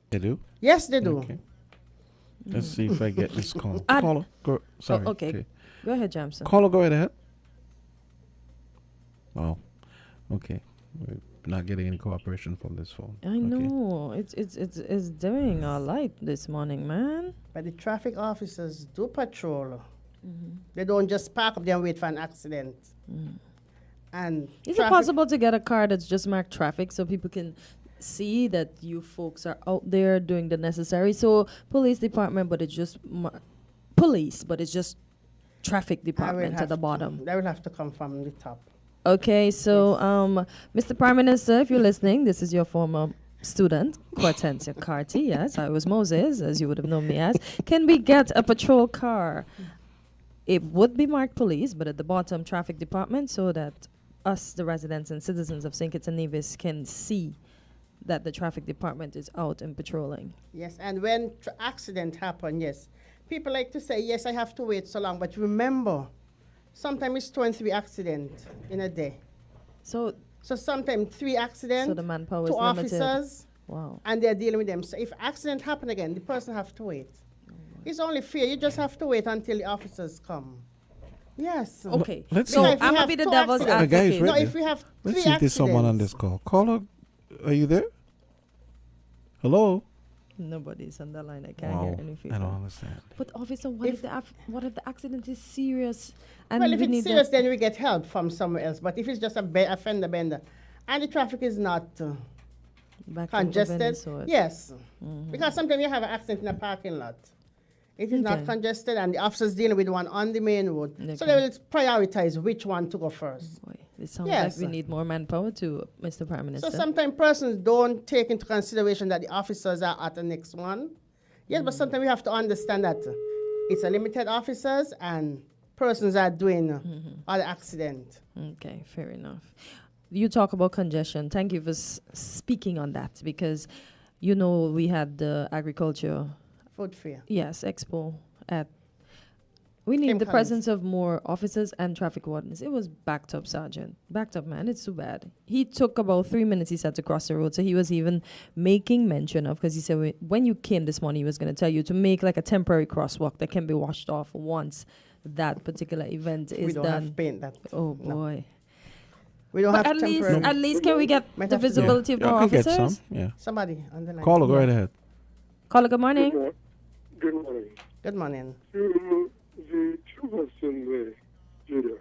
S1: They do?
S6: Yes, they do.
S1: Okay. Let's see if I get this call.
S2: Ah.
S1: Caller, go. Sorry.
S2: Okay. Go ahead, Jamson.
S1: Caller, go right ahead. Wow. Okay. We're not getting any cooperation from this phone.
S2: I
S1: Okay.
S2: know. It's doing all right this morning, man.
S6: But the traffic officers do patrol. They don't just park up there and wait for an accident. And
S2: Is it
S6: traffic-
S2: possible to get a car that's just marked traffic so people can see that you folks are out there doing the necessary? So police department, but it's just police, but it's just traffic
S6: I will
S2: department at
S6: have
S2: the
S6: to-
S2: bottom.
S6: That will have to come from the top.
S2: Okay, so Mr. Prime Minister, if you're listening, this is your former student, Kortensia Carty. Yes, I was Moses, as you would have known me as. Can we get a patrol car? It would be marked police, but at the bottom, traffic department, so that us, the residents and citizens of St. Kitts and Nevis, can see that the traffic department is out and patrolling.
S6: Yes, and when accident happen, yes. People like to say, yes, I have to wait so long. But remember, sometimes it's 2 and 3 accidents in a day.
S2: So
S6: sometimes 3 accidents,
S2: the manpower is
S6: 2
S2: limited.
S6: officers,
S2: Wow.
S6: and they're dealing with them. So if accident happen again, the person have to wait. It's only fair. You just have to wait until the officers come. Yes.
S2: Okay.
S1: Let's
S2: So
S1: see.
S6: Because if we
S2: I'm gonna
S6: have
S2: be the
S6: two
S2: devil's
S6: accidents-
S1: Guys,
S2: advocate.
S6: No,
S1: ready?
S6: if we have
S1: Let's
S6: three
S1: see if there's someone on
S6: accidents-
S1: this call. Caller, are you there? Hello?
S2: Nobody's on the line. I can't
S1: Wow,
S2: hear any
S1: I
S2: feedback.
S1: don't understand.
S2: But officer, what if the accident is serious? And
S6: Well, if
S2: we
S6: it's
S2: need the-
S6: serious, then we get help from somewhere else. But if it's just a fender bender, and the traffic is not
S2: back up of any
S6: congested,
S2: sort.
S6: yes. Because sometimes you have an accident in a parking lot. It is not
S2: Okay.
S6: congested, and the officers dealing with one on the main road. So
S2: Okay.
S6: they will prioritize which one to go first.
S2: Boy, it sounds
S6: Yes.
S2: like we need more manpower too, Mr. Prime Minister.
S6: So sometimes persons don't take into consideration that the officers are at the next one. Yes, but sometimes we have to understand that it's a limited officers and persons are doing other accident.
S2: Okay, fair enough. You talk about congestion. Thank you for speaking on that because, you know, we had the agriculture,
S6: Food fair.
S2: yes, expo at. We need
S6: Same
S2: the
S6: colours.
S2: presence of more officers and traffic wardens. It was backed up, Sergeant. Backed up, man. It's too bad. He took about 3 minutes, he said, to cross the road. So he was even making mention of, because he said when you came this morning, he was going to tell you to make like a temporary crosswalk that can be washed off once that particular event
S6: We
S2: is
S6: don't
S2: done.
S6: have paint that.
S2: Oh,
S6: No.
S2: boy.
S6: We don't
S2: But
S6: have temporary.
S2: at least can we get
S6: Might
S2: the
S6: have to-
S2: visibility of
S1: Yeah,
S2: more
S1: I could get
S2: officers?
S1: some. Yeah.
S6: Somebody on the line.
S1: Caller, go right ahead.
S2: Caller, good morning.
S9: Good morning.
S6: Good morning.
S9: To the two of us in the studio,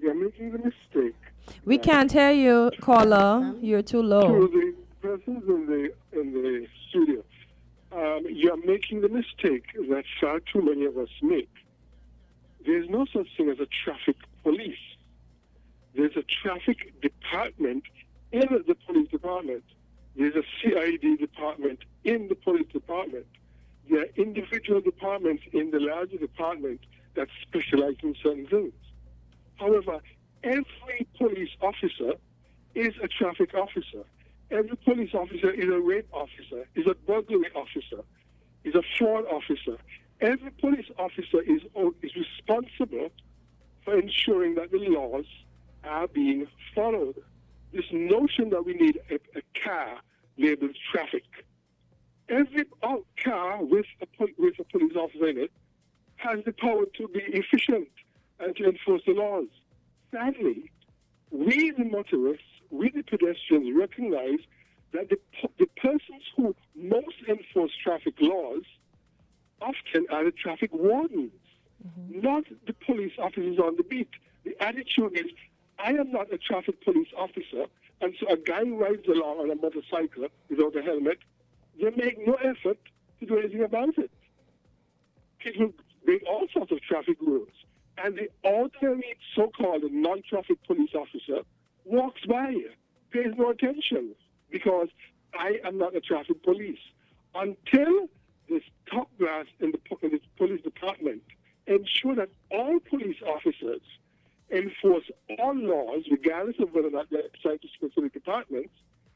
S9: we are making the mistake.
S2: We can't hear you, caller. You're too
S9: To
S2: low.
S9: the persons in the studio, you are making the mistake that far too many of us make. There's no such thing as a traffic police. There's a traffic department in the police department. There's a CID department in the police department. There are individual departments in the larger department that specialize in certain things. However, every police officer is a traffic officer. Every police officer is a rape officer, is a burglary officer, is a fraud officer. Every police officer is responsible for ensuring that the laws are being followed. This notion that we need a car labeled traffic. Every car with a police officer in it has the power to be efficient and to enforce the laws. Sadly, we the motorists, we the pedestrians recognize that the persons who most enforce traffic laws often are the traffic wardens, not the police officers on the beat. The attitude is, I am not a traffic police officer, and so a guy rides along on a motorcycle without a helmet, they make no effort to do anything about it. People break all sorts of traffic rules, and the ordinary so-called non-traffic police officer walks by, pays no attention, because I am not a traffic police. Until this top brass in the police department ensure that all police officers enforce all laws, regardless of whether or not they're assigned to specific departments,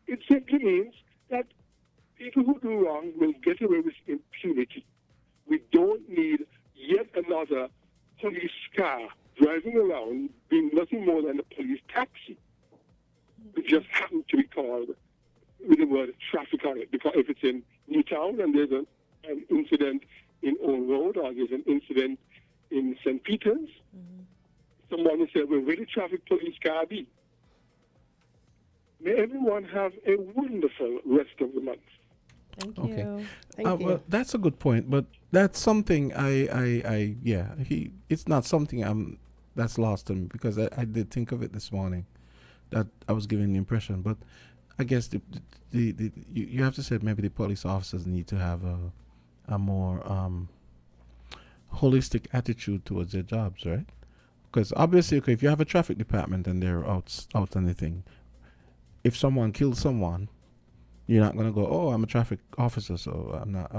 S9: it simply means that people who do wrong will get away with impunity. We don't need yet another police car driving around being nothing more than a police taxi. It just happens to be called with the word traffic on it, because if it's in Newtown and there's an incident in Old Road or there's an incident in St. Peter's, someone will say, well, where the traffic police car be? May everyone have a wonderful rest of the month.
S2: Thank
S1: Okay.
S2: you.
S6: Thank you.
S1: Well, that's a good point, but that's something it's not something that's lost on me, because I did think of it this morning, that I was giving the impression, but I guess you have to say maybe the police officers need to have a more holistic attitude towards their jobs, right? Because obviously, okay, if you have a traffic department and they're out on the thing, if someone kills someone, you're not gonna go, oh, I'm a traffic officer, so I'm not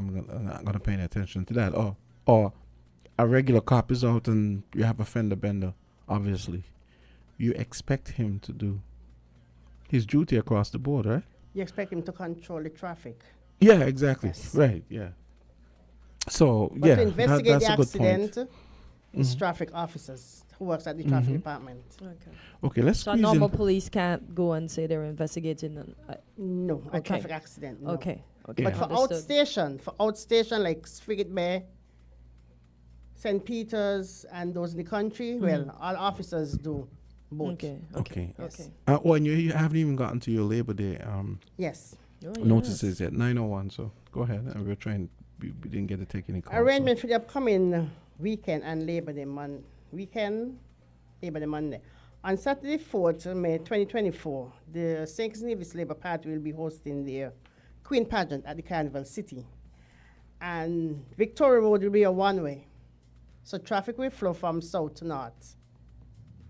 S1: gonna pay any attention to that. Or a regular cop is out and you have a fender bender. Obviously, you expect him to do his duty across the board, right?
S6: You expect him to control the traffic.
S1: Yeah, exactly.
S6: Yes.
S1: Right. Yeah. So
S6: But
S1: yeah,
S6: to investigate
S1: that's
S6: the
S1: a good point.
S6: accident, it's traffic officers who works at the traffic department.
S2: Okay.
S1: Okay, let's
S2: So
S1: squeeze
S2: normal
S1: in.
S2: police can't go and say they're investigating.
S6: No, a
S2: Okay.
S6: traffic accident. No.
S2: Okay. Okay.
S1: Yeah.
S6: But for
S2: understood.
S6: outstation like Frigate Bay, St. Peter's and those in the country, well, all officers do both.
S1: Okay.
S2: Okay.
S1: Oh, and you haven't even gotten to your Labor Day
S6: Yes.
S1: notices yet. 9:01. So go ahead. And we're trying. We didn't get to take any calls.
S6: Arrangement for the upcoming weekend and Labor Day Labor Day Monday. On Saturday, 4th May 2024, the St. Kitts Nevis Labour Party will be hosting their Queen Pageant at the Carnival City. And Victoria Road will be a one-way. So traffic will flow from south to north.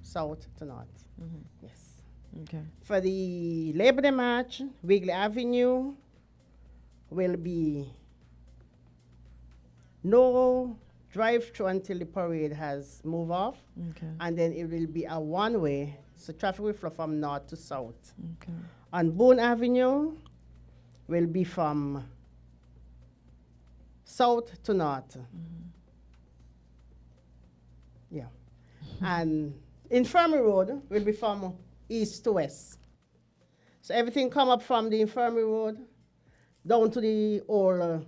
S6: South to north. Yes.
S2: Okay.
S6: For the Labor Day March, Wigley Avenue will be no drive-through until the parade has moved off.
S2: Okay.
S6: And then it will be a one-way, so traffic will flow from north to south.
S2: Okay.
S6: On Boone Avenue will be from south to north. Yeah. And Infirmary Road will be from east to west. So everything come up from the Infirmary Road down to the old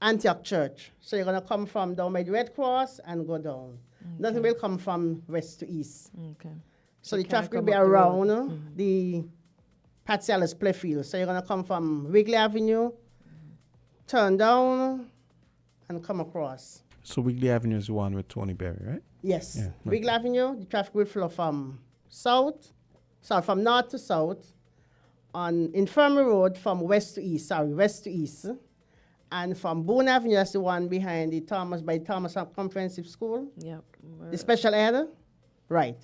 S6: Antioch Church. So you're going to come from down by the Red Cross and go down. Nothing will come from west to east.
S2: Okay.
S6: So
S2: You
S6: the
S2: can't
S6: traffic will
S2: come
S6: be
S2: up the road.
S6: around the Patsy Ellis Playfield. So you're going to come from Wigley Avenue, turn down, and come across.
S1: So Wigley Avenue is the one with Tony Berry, right?
S6: Yes.
S1: Yeah,
S6: Wigley Avenue, the traffic will flow from from north to south. On Infirmary Road, from west to east. And from Boone Avenue, that's the one behind the Thomas Comprehensive School.
S2: Yeah.
S6: The special ed, right.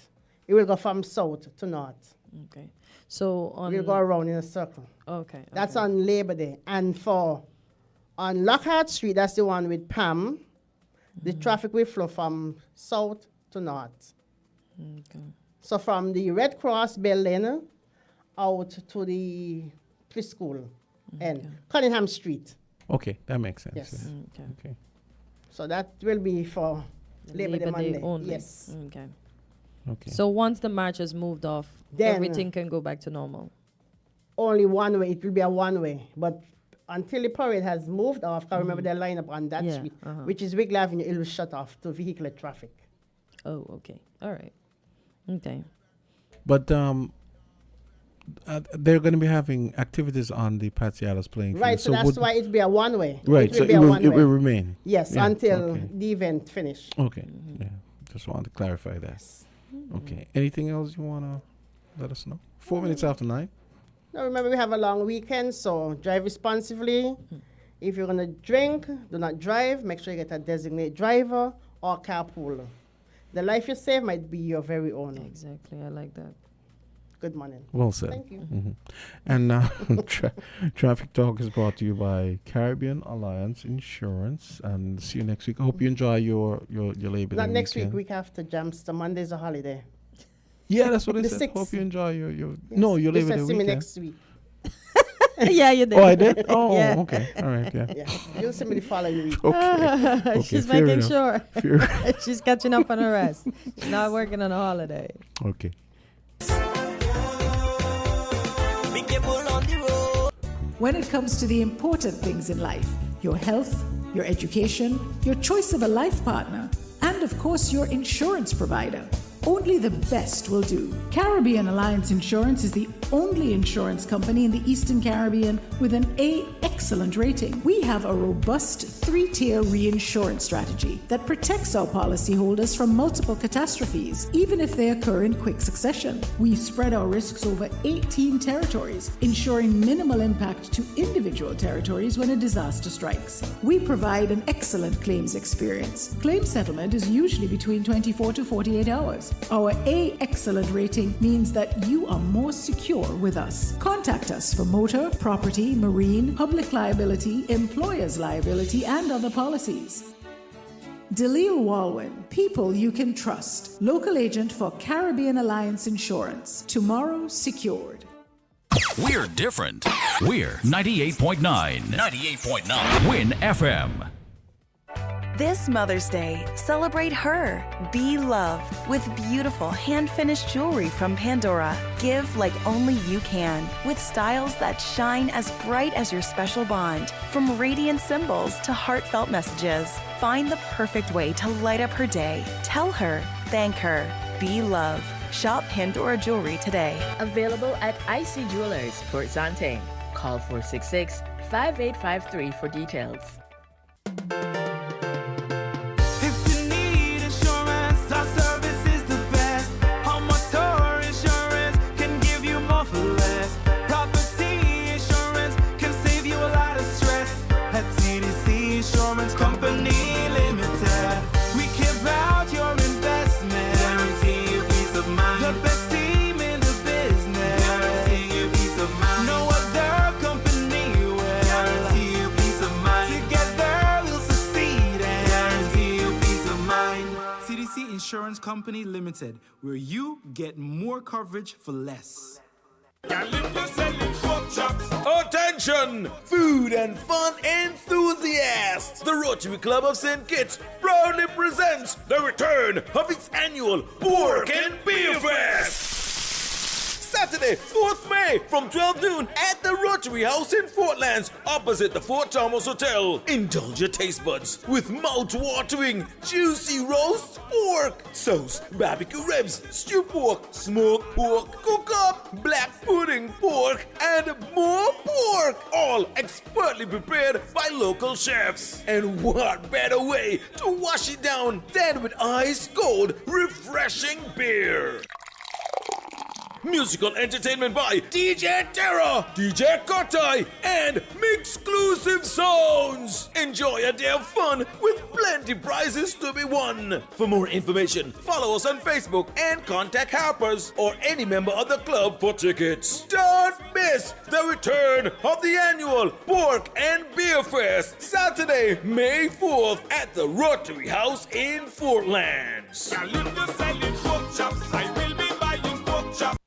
S6: It will go from south to north.
S2: Okay. So on.
S6: We'll go around in a circle.
S2: Okay.
S6: That's on Labor Day. And on Lockhart Street, that's the one with Pam. The traffic will flow from south to north.
S2: Okay.
S6: So from the Red Cross building out to the preschool and Cunningham Street.
S1: Okay, that makes sense.
S6: Yes.
S1: Yeah. Okay.
S6: So that will be for Labor Day Monday.
S2: only.
S6: Yes.
S2: Okay.
S1: Okay.
S2: So once the march is moved off,
S6: Then-
S2: everything can go back to normal.
S6: Only one way. It will be a one way. But until the parade has moved off, I remember their lineup on that
S2: Yeah,
S6: street,
S2: uh-huh.
S6: which is Wigley Avenue, it will shut off to vehicular traffic.
S2: Oh, okay. All right. Okay.
S1: But they're going to be having activities on the Patsy Ellis playing field.
S6: Right, so that's why it'll be a one way.
S1: Right, so
S6: be
S1: it
S6: a
S1: will
S6: one-way.
S1: remain.
S6: Yes,
S1: Yeah,
S6: until
S1: okay.
S6: the event finish.
S1: Okay. Yeah. Just wanted to clarify that. Okay. Anything else you want to let us know? 4 minutes after 9.
S6: Now remember, we have a long weekend, so drive responsibly. If you're going to drink, do not drive. Make sure you get a designated driver or carpool. The life you save might be your very own.
S2: Exactly. I like that.
S6: Good morning.
S1: Well said.
S6: Thank you.
S1: And Traffic Talk is brought to you by Caribbean Alliance Insurance. And see you next week. I hope you enjoy your Labor Day
S6: Not next
S1: weekend.
S6: week after Jamster. Monday's a holiday.
S1: Yeah, that's what I
S6: The
S1: said.
S6: 6th.
S1: Hope you enjoy your
S6: Yes.
S1: no, your
S6: You
S1: Labor
S6: said
S1: Day
S6: see me
S1: weekend.
S6: next week.
S2: Yeah, you did.
S1: Oh, I did? Oh,
S2: Yeah.
S1: okay. All right, yeah.
S6: Yeah, you'll see me the following week.
S1: Okay.
S2: She's
S1: fair
S2: making
S1: enough.
S2: sure.
S1: Fair-
S2: She's catching up on her rest. She's not working on a holiday.
S1: Okay.
S5: Be careful on the road.
S4: When it comes to the important things in life, your health, your education, your choice of a life partner, and of course your insurance provider, only the best will do. Caribbean Alliance Insurance is the only insurance company in the Eastern Caribbean with an A excellent rating. We have a robust 3-tier reinsurance strategy that protects our policyholders from multiple catastrophes, even if they occur in quick succession. We spread our risks over 18 territories, ensuring minimal impact to individual territories when a disaster strikes. We provide an excellent claims experience. Claim settlement is usually between 24 to 48 hours. Our A excellent rating means that you are more secure with us. Contact us for motor, property, marine, public liability, employer's liability, and other policies. Dalil Walwyn, people you can trust. Local agent for Caribbean Alliance Insurance. Tomorrow secured.
S3: We're different. We're 98.9. 98.9. Win FM.
S10: This Mother's Day, celebrate her. Be love with beautiful hand-finished jewelry from Pandora. Give like only you can with styles that shine as bright as your special bond. From radiant symbols to heartfelt messages, find the perfect way to light up her day. Tell her, thank her, be love. Shop Pandora Jewelry today.
S11: Available at IC Jewelers, Port Zante. Call 466-5853 for details.
S12: Insurance Company Limited, where you get more coverage for less.
S13: Attention, food and fun enthusiasts! The Rotary Club of St. Kitts proudly presents the return of its annual Pork and Beer Fest. Saturday, 4th May, from 12 noon at the Rotary House in Fort Lands, opposite the Fort Thomas Hotel. Indulge your taste buds with mouth-watering, juicy roast pork, sauce, barbecue ribs, stew pork, smoked pork, cook-up, black pudding pork, and more pork, all expertly prepared by local chefs. And what better way to wash it down than with ice-cold, refreshing beer? Musical entertainment by DJ Terra, DJ Carty, and Mixclusive Sounds. Enjoy a day of fun with plenty prizes to be won. For more information, follow us on Facebook and contact Harper's or any member of the club for tickets. Don't miss the return of the annual Pork and Beer Fest, Saturday, May 4th at the Rotary House in Fort Lands. I will be buying pork chops.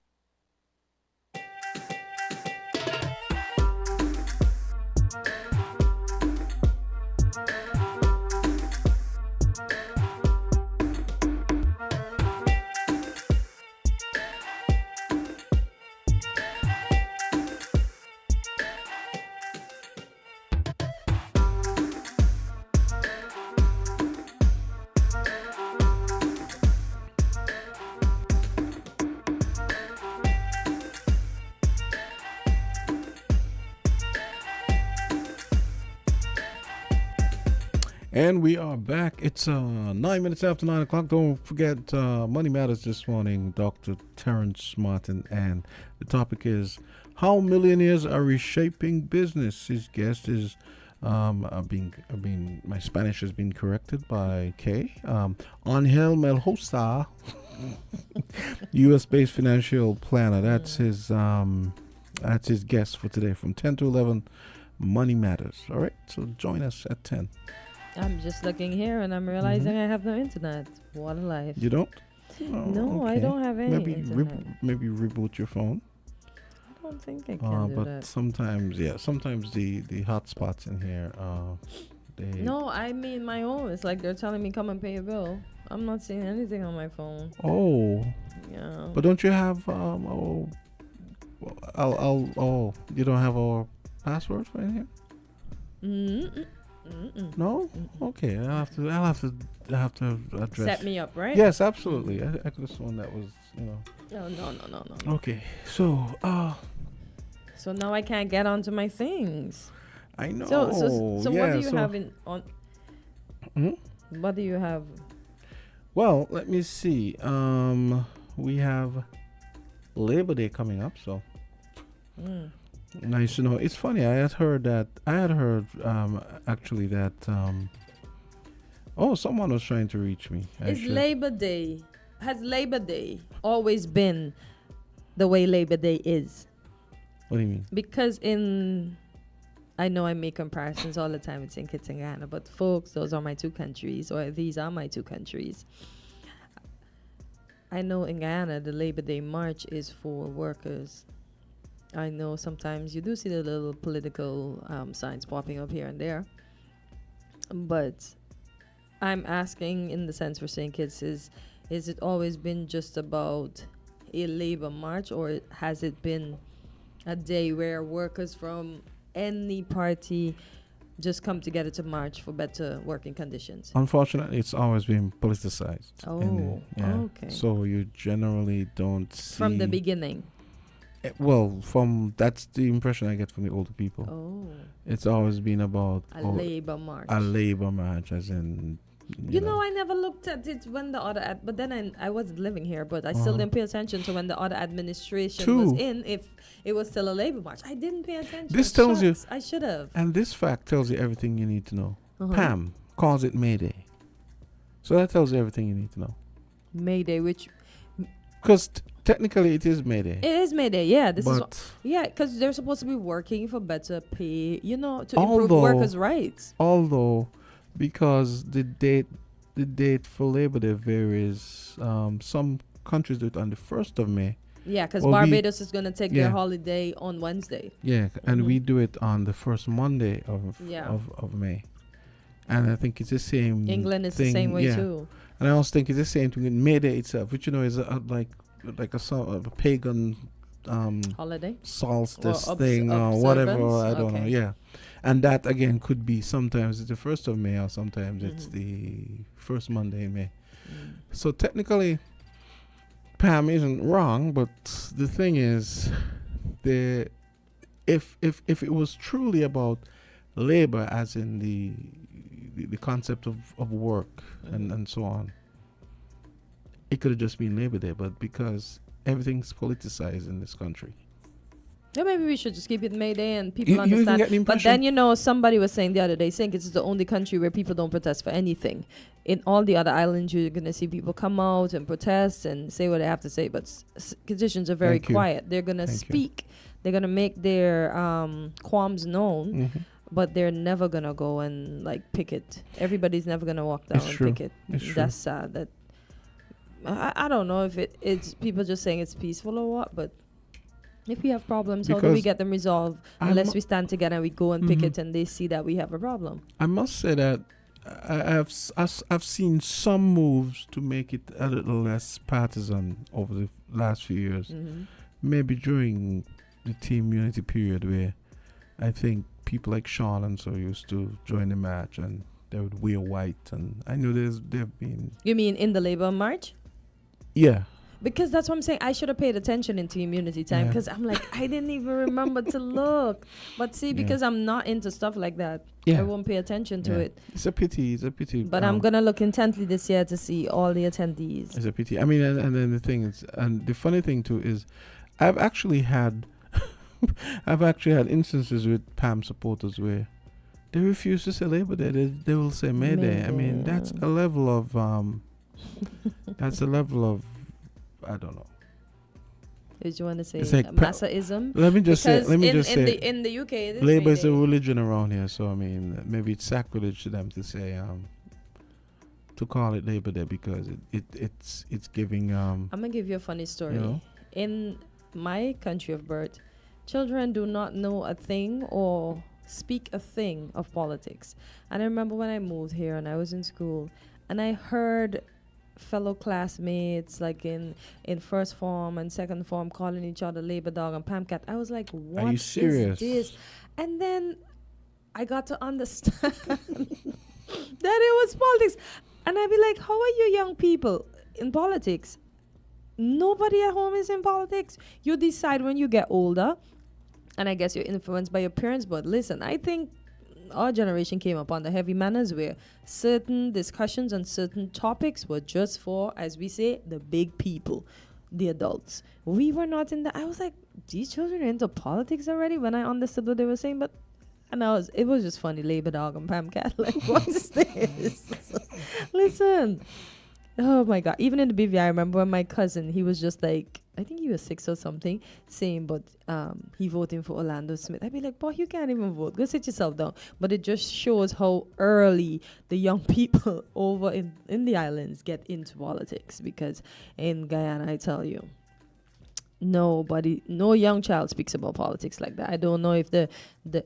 S1: And we are back. It's 9 minutes after 9 o'clock. Don't forget Money Matters this morning, Dr. Terrence Martin. And the topic is how millionaires are reshaping business. His guest is, my Spanish has been corrected by Kay. Angel Melhosa, U.S.-based financial planner. That's his guest for today from 10 to 11, Money Matters. All right, so join us at 10.
S2: I'm just looking here and I'm realizing I have no internet. What a life.
S1: You don't?
S2: No, I don't have any internet.
S1: Maybe reboot your phone.
S2: I don't think I can do
S1: but
S2: that.
S1: sometimes the hotspots in here, they...
S2: No, I mean my own. It's like they're telling me come and pay a bill. I'm not seeing anything on my phone.
S1: Oh.
S2: Yeah.
S1: But don't you have, you don't have our password for in here? No? Okay, I'll have to address.
S2: Set me up, right?
S1: Yes, absolutely. I could have sworn that was,
S2: No.
S1: Okay, so
S2: now I can't get onto my things.
S1: I know.
S2: So
S1: yeah,
S2: what do you have on? What do you have?
S1: Well, let me see. We have Labor Day coming up, so. Nice to know. It's funny. I had heard actually that someone was trying to reach me.
S2: Has Labor Day always been the way Labor Day is?
S1: What do you mean?
S2: Because I know I make comparisons all the time with St. Kitts and Guyana, but folks, those are my two countries, or these are my two countries. I know in Guyana the Labor Day March is for workers. I know sometimes you do see the little political signs popping up here and there, but I'm asking in the sense for St. Kitts is it always been just about a labor march, or has it been a day where workers from any party just come together to march for better working conditions?
S1: Unfortunately, it's always been politicized.
S2: Oh, okay.
S1: So you generally don't see
S2: From the beginning.
S1: Well, that's the impression I get from the older people.
S2: Oh.
S1: It's always been about
S2: a labor march.
S1: A labor march, as in.
S2: You know, I never looked at it when the other but then I wasn't living here, but I still didn't pay attention to when the other administration was in, if it was still a labor march. I didn't pay attention.
S1: This tells you.
S2: I should have.
S1: And this fact tells you everything you need to know. Pam calls it May Day. So that tells you everything you need to know.
S2: May Day, which.
S1: Because technically it is May Day.
S2: It is May Day, yeah. Because they're supposed to be working for better pay, to improve workers' rights.
S1: Although, because the date for Labor Day varies, some countries do it on the 1st of May.
S2: Yeah, because Barbados is going to take their holiday on Wednesday.
S1: Yeah, and we do it on the first Monday of May. And I think it's the same
S2: England is
S1: thing,
S2: the same way too.
S1: And I also think it's the same thing in May Day itself, which is like a pagan
S2: holiday,
S1: solstice thing or whatever. I don't know. Yeah, and that again could be sometimes it's the 1st of May or sometimes it's the first Monday in May. So technically, Pam isn't wrong, but the thing is, if it was truly about labor, as in the concept of work and so on, it could have just been Labor Day, but because everything's politicized in this country.
S2: Yeah, maybe we should just keep it May Day and people understand. But then, somebody was saying the other day, saying it's the only country where people don't protest for anything. In all the other islands, you're going to see people come out and protest and say what they have to say, but conditions are very quiet. They're going to speak. They're going to make their qualms known, but they're never going to go and picket. Everybody's never going to walk down and picket. That's sad. That I don't know if it's people just saying it's peaceful or what, but if we have problems, how do we get them resolved unless we stand together and we go and picket and they see that we have a problem?
S1: I must say that I've seen some moves to make it a little less partisan over the last few years. Maybe during the team unity period, where I think people like Sean and so used to join the march and they would wear white, and I know they've been.
S2: You mean in the labor march?
S1: Yeah.
S2: Because that's what I'm saying. I should have paid attention in team unity time, because I'm like, I didn't even remember to look. But see, because I'm not into stuff like that, I won't pay attention to it.
S1: It's a pity.
S2: But I'm going to look intently this year to see all the attendees.
S1: It's a pity. I mean, and then the thing is, and the funny thing too is, I've actually had instances with PAM supporters where they refuse to say Labor Day. They will say May Day. I mean, that's a level of I don't know.
S2: Did you want to say
S1: like
S2: massaism?
S1: Let me just say.
S2: In the UK, it is
S1: Labor is a religion around here, so I mean, maybe it's sacrilege to them to say to call it Labor Day, because it's giving. I'm
S2: gonna give you a funny story. In my country of birth, children do not know a thing or speak a thing of politics. And I remember when I moved here and I was in school, and I heard fellow classmates in first form and second form calling each other labor dog and pamcat. I was like, what is this? And then I got to understand that it was politics. And I'd be like, how are you young people in politics? Nobody at home is in politics. You decide when you get older, and I guess you're influenced by your parents. But listen, I think our generation came up on the heavy manners where certain discussions on certain topics were just for, as we say, the big people, the adults. We were not in that. I was like, these children are into politics already, when I understood what they were saying. But it was just funny, labor dog and pamcat. Like, what is this? Listen. Oh my God. Even in the BV, I remember when my cousin, he was just like, I think he was 6 or something, saying, but he voting for Orlando Smith. I'd be like, boy, you can't even vote. Go sit yourself down. But it just shows how early the young people over in the islands get into politics. Because in Guyana, I tell you, no young child speaks about politics like that. I don't know if the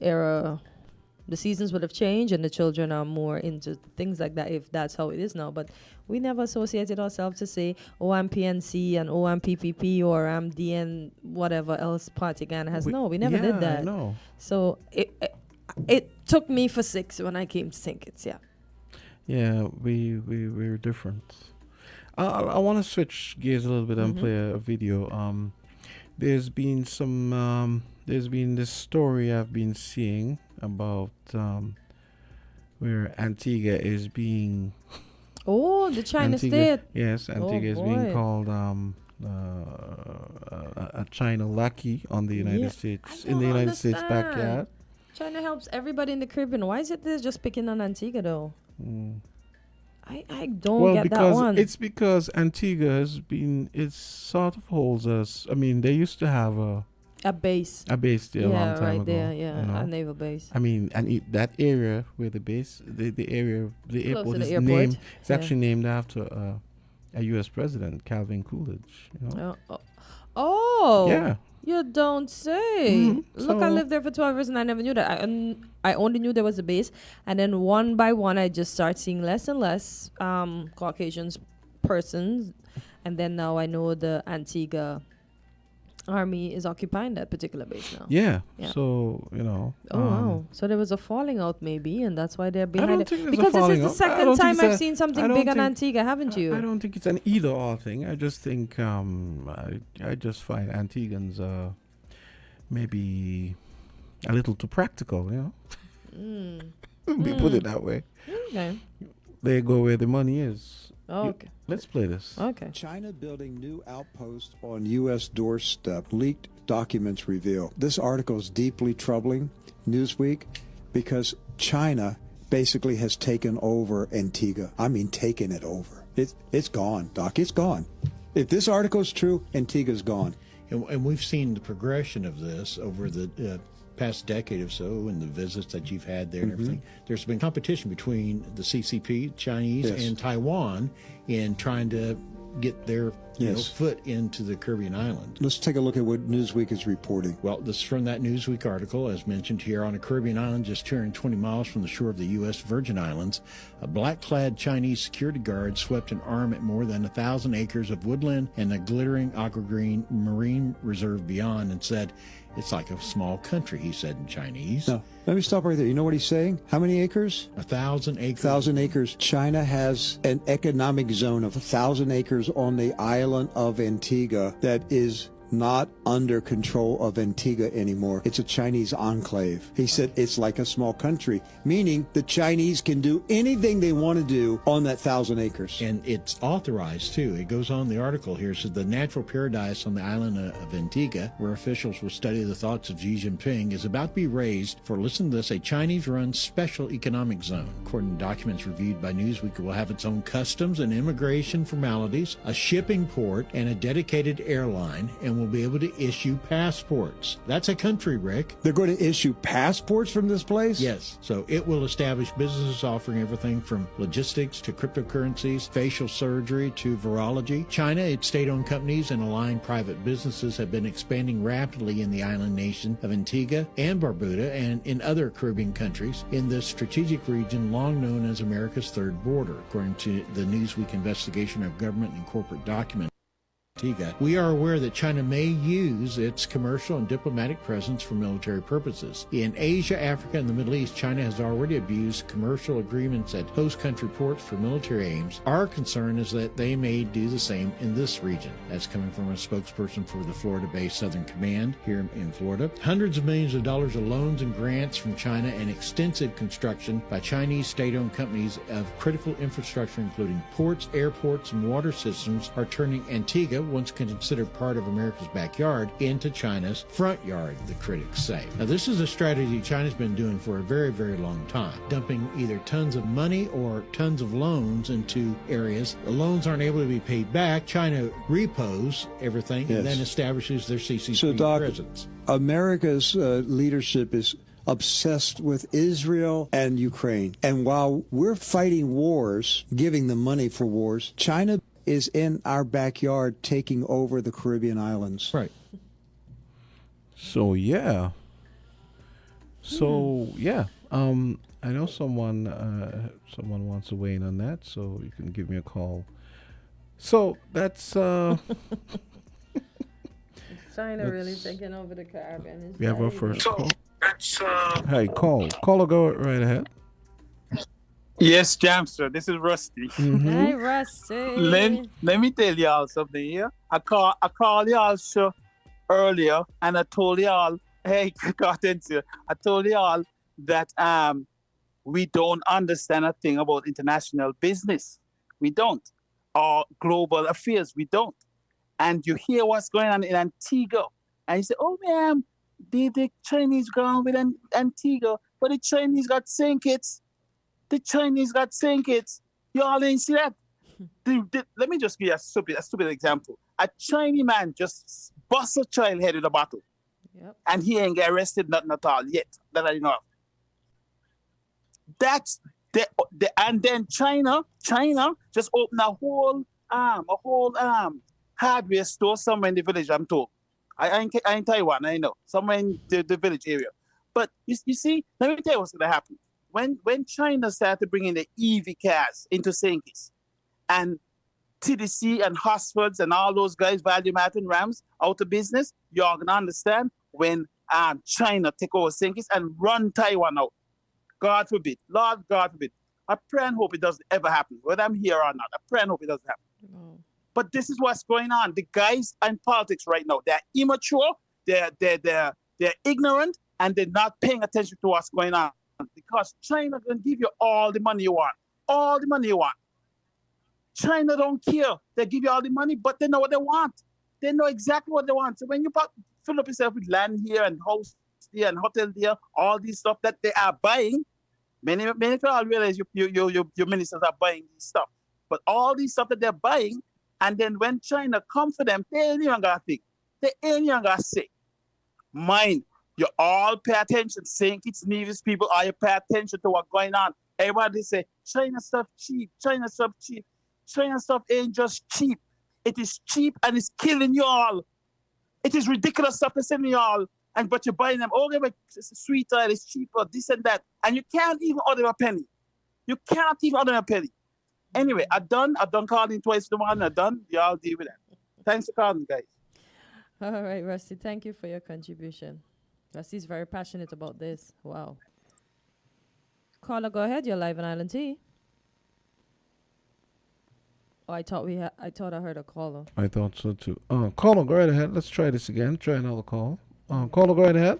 S2: era the seasons would have changed and the children are more into things like that if that's how it is now. But we never associated ourselves to say, oh, I'm PNC and oh, I'm PPP or I'm DN whatever else party Ghana has. No, we never did that.
S1: No.
S2: So it took me for 6 when I came to St. Kitts, yeah.
S1: Yeah, we're different. I want to switch gears a little bit and play a video. There's been this story I've been seeing about where Antigua is being...
S2: Oh, the China state.
S1: Yes, Antigua is being called a China lackey on the United States, in the United States backyard.
S2: China helps everybody in the Caribbean. Why is it they're just picking on Antigua, though? I don't get that one.
S1: It's because Antigua has been, it sort of holds us. I mean, they used to have
S2: a base.
S1: A base there a long time ago.
S2: There,
S1: you know?
S2: a naval base.
S1: I mean, and that area where the base, the airport is
S2: airport.
S1: named, it's actually named after a U.S. president, Calvin Coolidge. You know? Yeah.
S2: You don't say. Look, I lived there for 12 years and I never knew that. I only knew there was a base. And then one by one, I just start seeing less and less Caucasian persons. And then now I know the Antigua Army is occupying that particular base now.
S1: Yeah. So, you know.
S2: Oh, wow. So there was a falling out maybe, and that's why they're behind
S1: I don't
S2: it.
S1: think
S2: Because this is the
S1: out.
S2: second time I've seen something big on Antigua, haven't you?
S1: I don't think it's an either-or thing. I just think I just find Antiguans maybe a little too practical, you know. We put it that way.
S2: Okay.
S1: They go where the money is.
S2: Okay.
S1: Let's play this.
S2: Okay.
S14: China building new outpost on U.S. doorstep. Leaked documents reveal. This article is deeply troubling, Newsweek, because China basically has taken over Antigua. I mean, taken it over. It's gone, Doc. It's gone. If this article is true, Antigua's gone.
S15: And we've seen the progression of this over the past decade or so and the visits that you've had there and everything. There's been competition between the CCP, Chinese, and Taiwan in trying to get their foot into the Caribbean islands.
S14: Let's take a look at what Newsweek is reporting.
S15: Well, this is from that Newsweek article, as mentioned here, on a Caribbean island just 220 miles from the shore of the U.S. Virgin Islands. A black-clad Chinese security guard swept an arm at more than 1,000 acres of woodland and a glittering aqua-green marine reserve beyond and said, "It's like a small country," he said in Chinese.
S14: No, let me stop right there. You know what he's saying? How many acres?
S15: 1,000 acres.
S14: 1,000 acres. China has an economic zone of 1,000 acres on the island of Antigua that is not under control of Antigua anymore. It's a Chinese enclave. He said it's like a small country, meaning the Chinese can do anything they want to do on that 1,000 acres.
S15: And it's authorized, too. It goes on the article here. It says the natural paradise on the island of Antigua, where officials will study the thoughts of Xi Jinping, is about to be raised for, listen to this, a Chinese-run special economic zone. According to documents reviewed by Newsweek, it will have its own customs and immigration formalities, a shipping port, and a dedicated airline, and will be able to issue passports. That's a country, Rick.
S14: They're going to issue passports from this place?
S15: Yes. So it will establish businesses offering everything from logistics to cryptocurrencies, facial surgery to virology. China, its state-owned companies, and aligned private businesses have been expanding rapidly in the island nation of Antigua and Barbuda and in other Caribbean countries in this strategic region long known as America's third border, according to the Newsweek investigation of government and corporate documents. We are aware that China may use its commercial and diplomatic presence for military purposes. In Asia, Africa, and the Middle East, China has already abused commercial agreements at host country ports for military aims. Our concern is that they may do the same in this region. That's coming from a spokesperson for the Florida-based Southern Command here in Florida. Hundreds of millions of dollars of loans and grants from China and extensive construction by Chinese state-owned companies of critical infrastructure, including ports, airports, and water systems, are turning Antigua, once considered part of America's backyard, into China's front yard, the critics say. Now, this is a strategy China's been doing for a very, very long time, dumping either tons of money or tons of loans into areas. The loans aren't able to be paid back. China repos everything and then establishes their CCP presence.
S14: America's leadership is obsessed with Israel and Ukraine. And while we're fighting wars, giving them money for wars, China is in our backyard taking over the Caribbean islands.
S15: Right.
S1: So, yeah. I know someone wants to weigh in on that, so you can give me a call. So that's
S2: China really taking over the Caribbean.
S1: we have our first call. Hey, caller, go right ahead.
S8: Yes, Jamster, this is Rusty.
S2: Hey, Rusty.
S8: Let me tell y'all something here. I called y'all show earlier and I told y'all, hey, Kortensia, I told y'all that we don't understand a thing about international business. We don't. Or global affairs, we don't. And you hear what's going on in Antigua, and you say, oh man, the Chinese gone with Antigua, but the Chinese got St. Kitts. The Chinese got St. Kitts. You all ain't see that. Let me just give you a stupid example. A Chinese man just bust a child head with a bottle.
S2: Yep.
S8: And he ain't get arrested, nothing at all yet, that I know of. That's and then China just opened a whole hardware store somewhere in the village, I'm told. I in Taiwan, I know. Somewhere in the village area. But you see, let me tell you what's gonna happen. When China started bringing the EV cars into St. Kitts and TDC and Hosfords and all those guys, Value Mart and Rams, out of business, you're going to understand when China take over St. Kitts and run Taiwan out. God forbid. Lord God forbid. I pray and hope it doesn't ever happen, whether I'm here or not. I pray and hope it doesn't happen.
S2: No.
S8: But this is what's going on. The guys in politics right now, they're immature, they're ignorant, and they're not paying attention to what's going on. Because China can give you all the money you want. All the money you want. China don't care. They give you all the money, but they know what they want. They know exactly what they want. So when you fill up yourself with land here and house here and hotel there, all these stuff that they are buying, many people realize your ministers are buying these stuff. But all these stuff that they're buying, and then when China come for them, they ain't even gonna think. They ain't even gonna say. Mind, you all pay attention. St. Kitts Nevis people, all you pay attention to what's going on. Everybody say, China stuff cheap, China stuff cheap. China stuff ain't just cheap. It is cheap and it's killing you all. It is ridiculous stuff that's selling you all. But you're buying them, okay, but sweet oil is cheaper, this and that. And you can't even order a penny. You cannot even order a penny. Anyway, I'm done calling twice tomorrow. I'm done. Y'all deal with that. Thanks for calling, guys.
S2: All right, Rusty, thank you for your contribution. Rusty's very passionate about this. Wow. Caller, go ahead. You're live on Island T. Oh, I thought I heard a caller.
S1: I thought so too. Caller, go right ahead. Let's try this again. Try another call. Caller, go right ahead.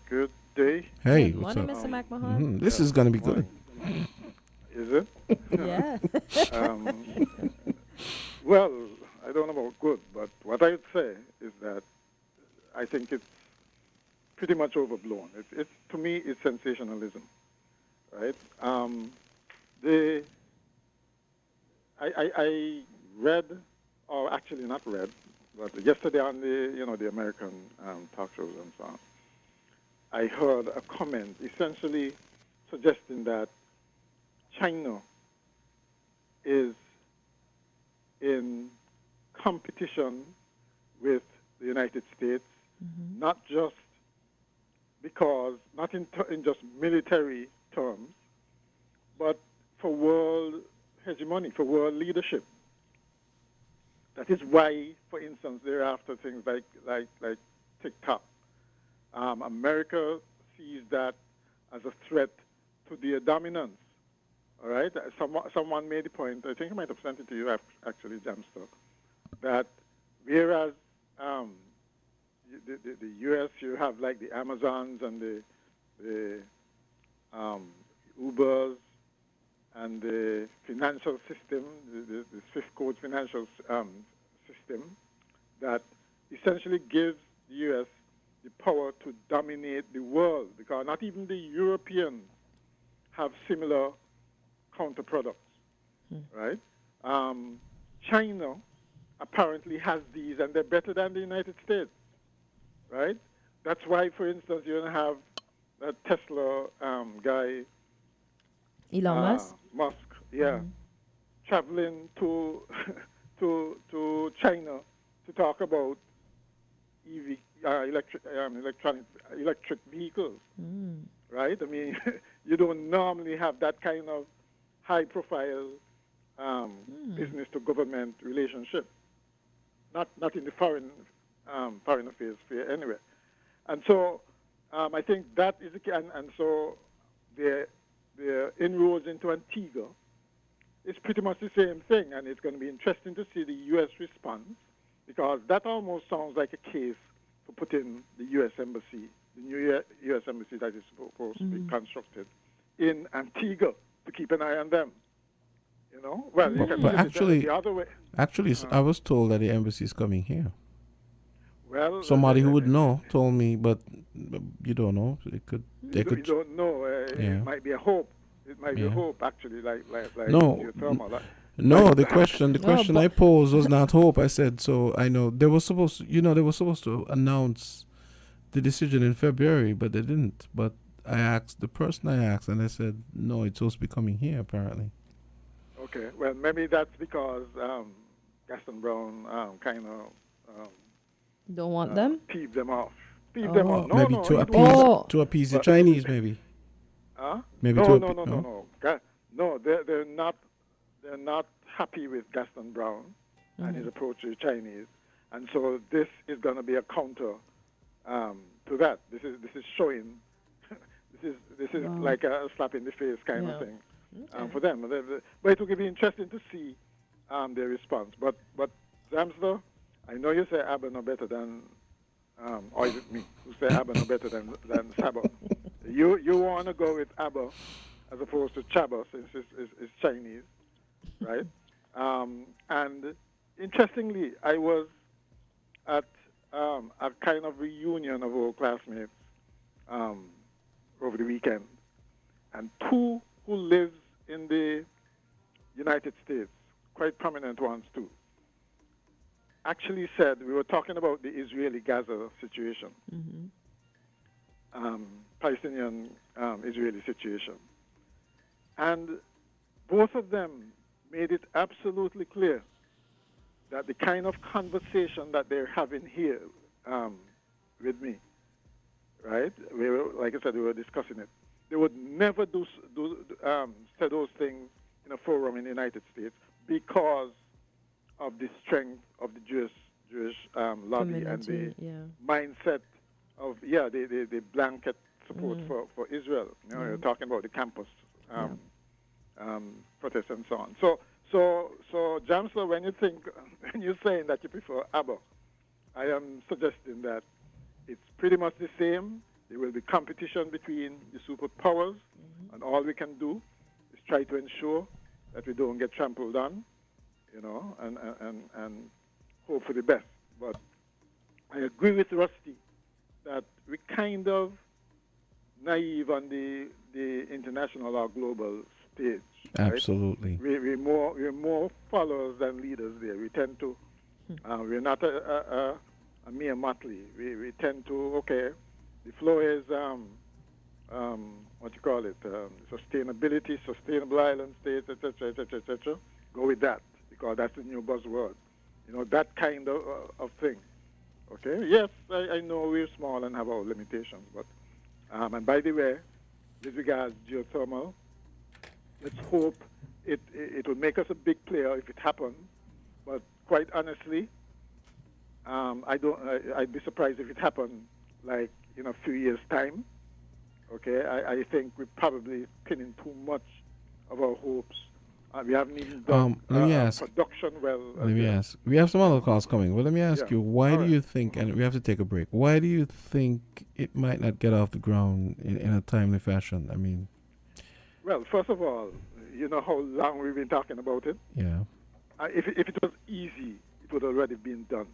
S16: Good day.
S1: Hey,
S2: Good
S1: what's
S2: morning,
S1: up?
S2: Mr. McMahon.
S1: This is going to be good.
S16: Is it?
S2: Yeah.
S16: Well, I don't know about good, but what I would say is that I think it's pretty much overblown. It's to me, it's sensationalism, right? I read, or actually not read, but yesterday on the talk shows and so on, I heard a comment essentially suggesting that China is in competition with the United States, not just because, not in just military terms, but for world hegemony, for world leadership. That is why, for instance, they're after things like TikTok. America sees that as a threat to their dominance. All right? Someone made the point, I think I might have sent it to you actually, Jamster, that whereas the U.S., you have like the Amazons and the Ubers and the financial system, the Swift Code financial system, that essentially gives the U.S. the power to dominate the world, because not even the Europeans have similar counterproducts, right? China apparently has these, and they're better than the United States, right? That's why, for instance, you don't have that Tesla guy,
S2: Elon
S16: Musk, traveling to China to talk about EV, electric vehicles, right? I mean, you don't normally have that kind of high-profile business to government relationship. Not in the foreign affairs sphere anyway. And so I think that is the key. And so the inroads into Antigua is pretty much the same thing, and it's going to be interesting to see the U.S. response, because that almost sounds like a case for putting the U.S. Embassy, the new U.S. Embassy that is supposed to be constructed in Antigua, to keep an eye on them. You know? Well, you can
S1: but
S16: put
S1: actually,
S16: it the other way.
S1: Actually, I was told that the embassy is coming here.
S16: Well,
S1: somebody who would know told me, but you don't know. It could. They could.
S16: You don't know. It might be a hope. It might be a hope, actually, like
S1: no.
S16: geothermal.
S1: No, the question I posed was not hope. I said, so I know they were supposed to announce the decision in February, but they didn't. But I asked the person and they said, no, it's supposed to be coming here, apparently.
S16: Okay, well, maybe that's because Gaston Brown kind of
S2: don't want them?
S16: Peeve them off. Them off. No,
S1: maybe to appease the Chinese, maybe. Maybe
S16: No, they're not. They're not happy with Gaston Brown and his approach to the Chinese, and so this is going to be a counter to that. This is showing. this is like a slap in the face kind of thing for them. But it will be interesting to see their response. But Zamsler, I know you say Abba no better than, or is it me who say Abba no better than Saba? You want to go with Abba as opposed to Chaba, since it's Chinese, right? And interestingly, I was at a kind of reunion of old classmates over the weekend, and two who lives in the United States, quite prominent ones too, actually said, we were talking about the Israeli-Gaza situation, Palestinian-Israeli situation, and both of them made it absolutely clear that the kind of conversation that they're having here with me, right? Like I said, we were discussing it. They would never say those things in a forum in the United States because of the strength of the Jewish lobby and the mindset of the blanket support for Israel. You know, you're talking about the campus protests and so on. So Jamsler, when you're saying that you prefer Abba, I am suggesting that it's pretty much the same. There will be competition between the superpowers, and all we can do is try to ensure that we don't get trampled on, you know, and hope for the best. But I agree with Rusty that we're kind of naive on the international or global stage.
S1: Absolutely.
S16: Right? We're more followers than leaders there. We tend to we're not a mere motley. We tend to the flow is what you call it, sustainability, sustainable island states, etc. Go with that, because that's the new buzzword. You know, that kind of thing. Okay. Yes, I know we're small and have our limitations, but and by the way, with regards to geothermal, let's hope it will make us a big player if it happens. But quite honestly, I'd be surprised if it happened like in a few years' time. Okay, I think we're probably pinning too much of our hopes. We haven't even done production well.
S1: Let me ask. We have some other calls coming. Well, let me ask you, why do you think, and we have to take a break, why do you think it might not get off the ground in a timely fashion? I mean...
S16: Well, first of all, you know how long we've been talking about it?
S1: Yeah.
S16: If it was easy, it would already been done.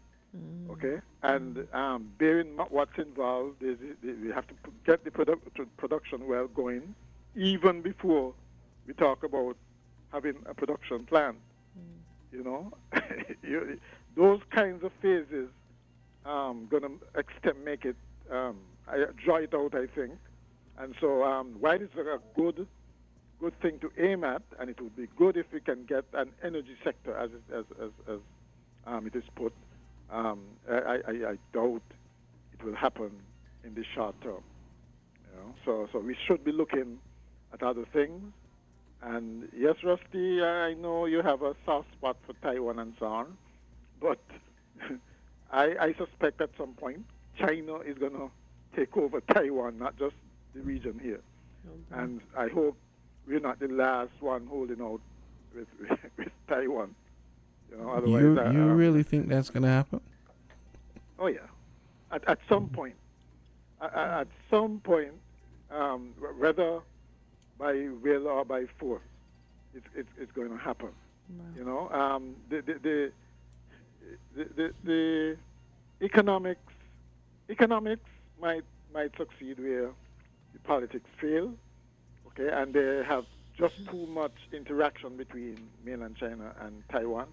S16: Okay? And bearing what's involved, we have to get the production well going even before we talk about having a production plan. You know? Those kinds of phases going to make it, draw it out, I think. And so while it's a good thing to aim at, and it would be good if we can get an energy sector as it is put, I doubt it will happen in the short term. You know? So we should be looking at other things. And yes, Rusty, I know you have a soft spot for Taiwan and so on, but I suspect at some point China is going to take over Taiwan, not just the region here.
S2: Okay.
S16: And I hope we're not the last one holding out with Taiwan. Otherwise,
S1: You really think that's going to happen?
S16: Oh yeah, at some point. At some point, whether by will or by force, it's going to happen.
S2: Wow.
S16: The economics might succeed where the politics fail, okay, and they have just too much interaction between mainland China and Taiwan,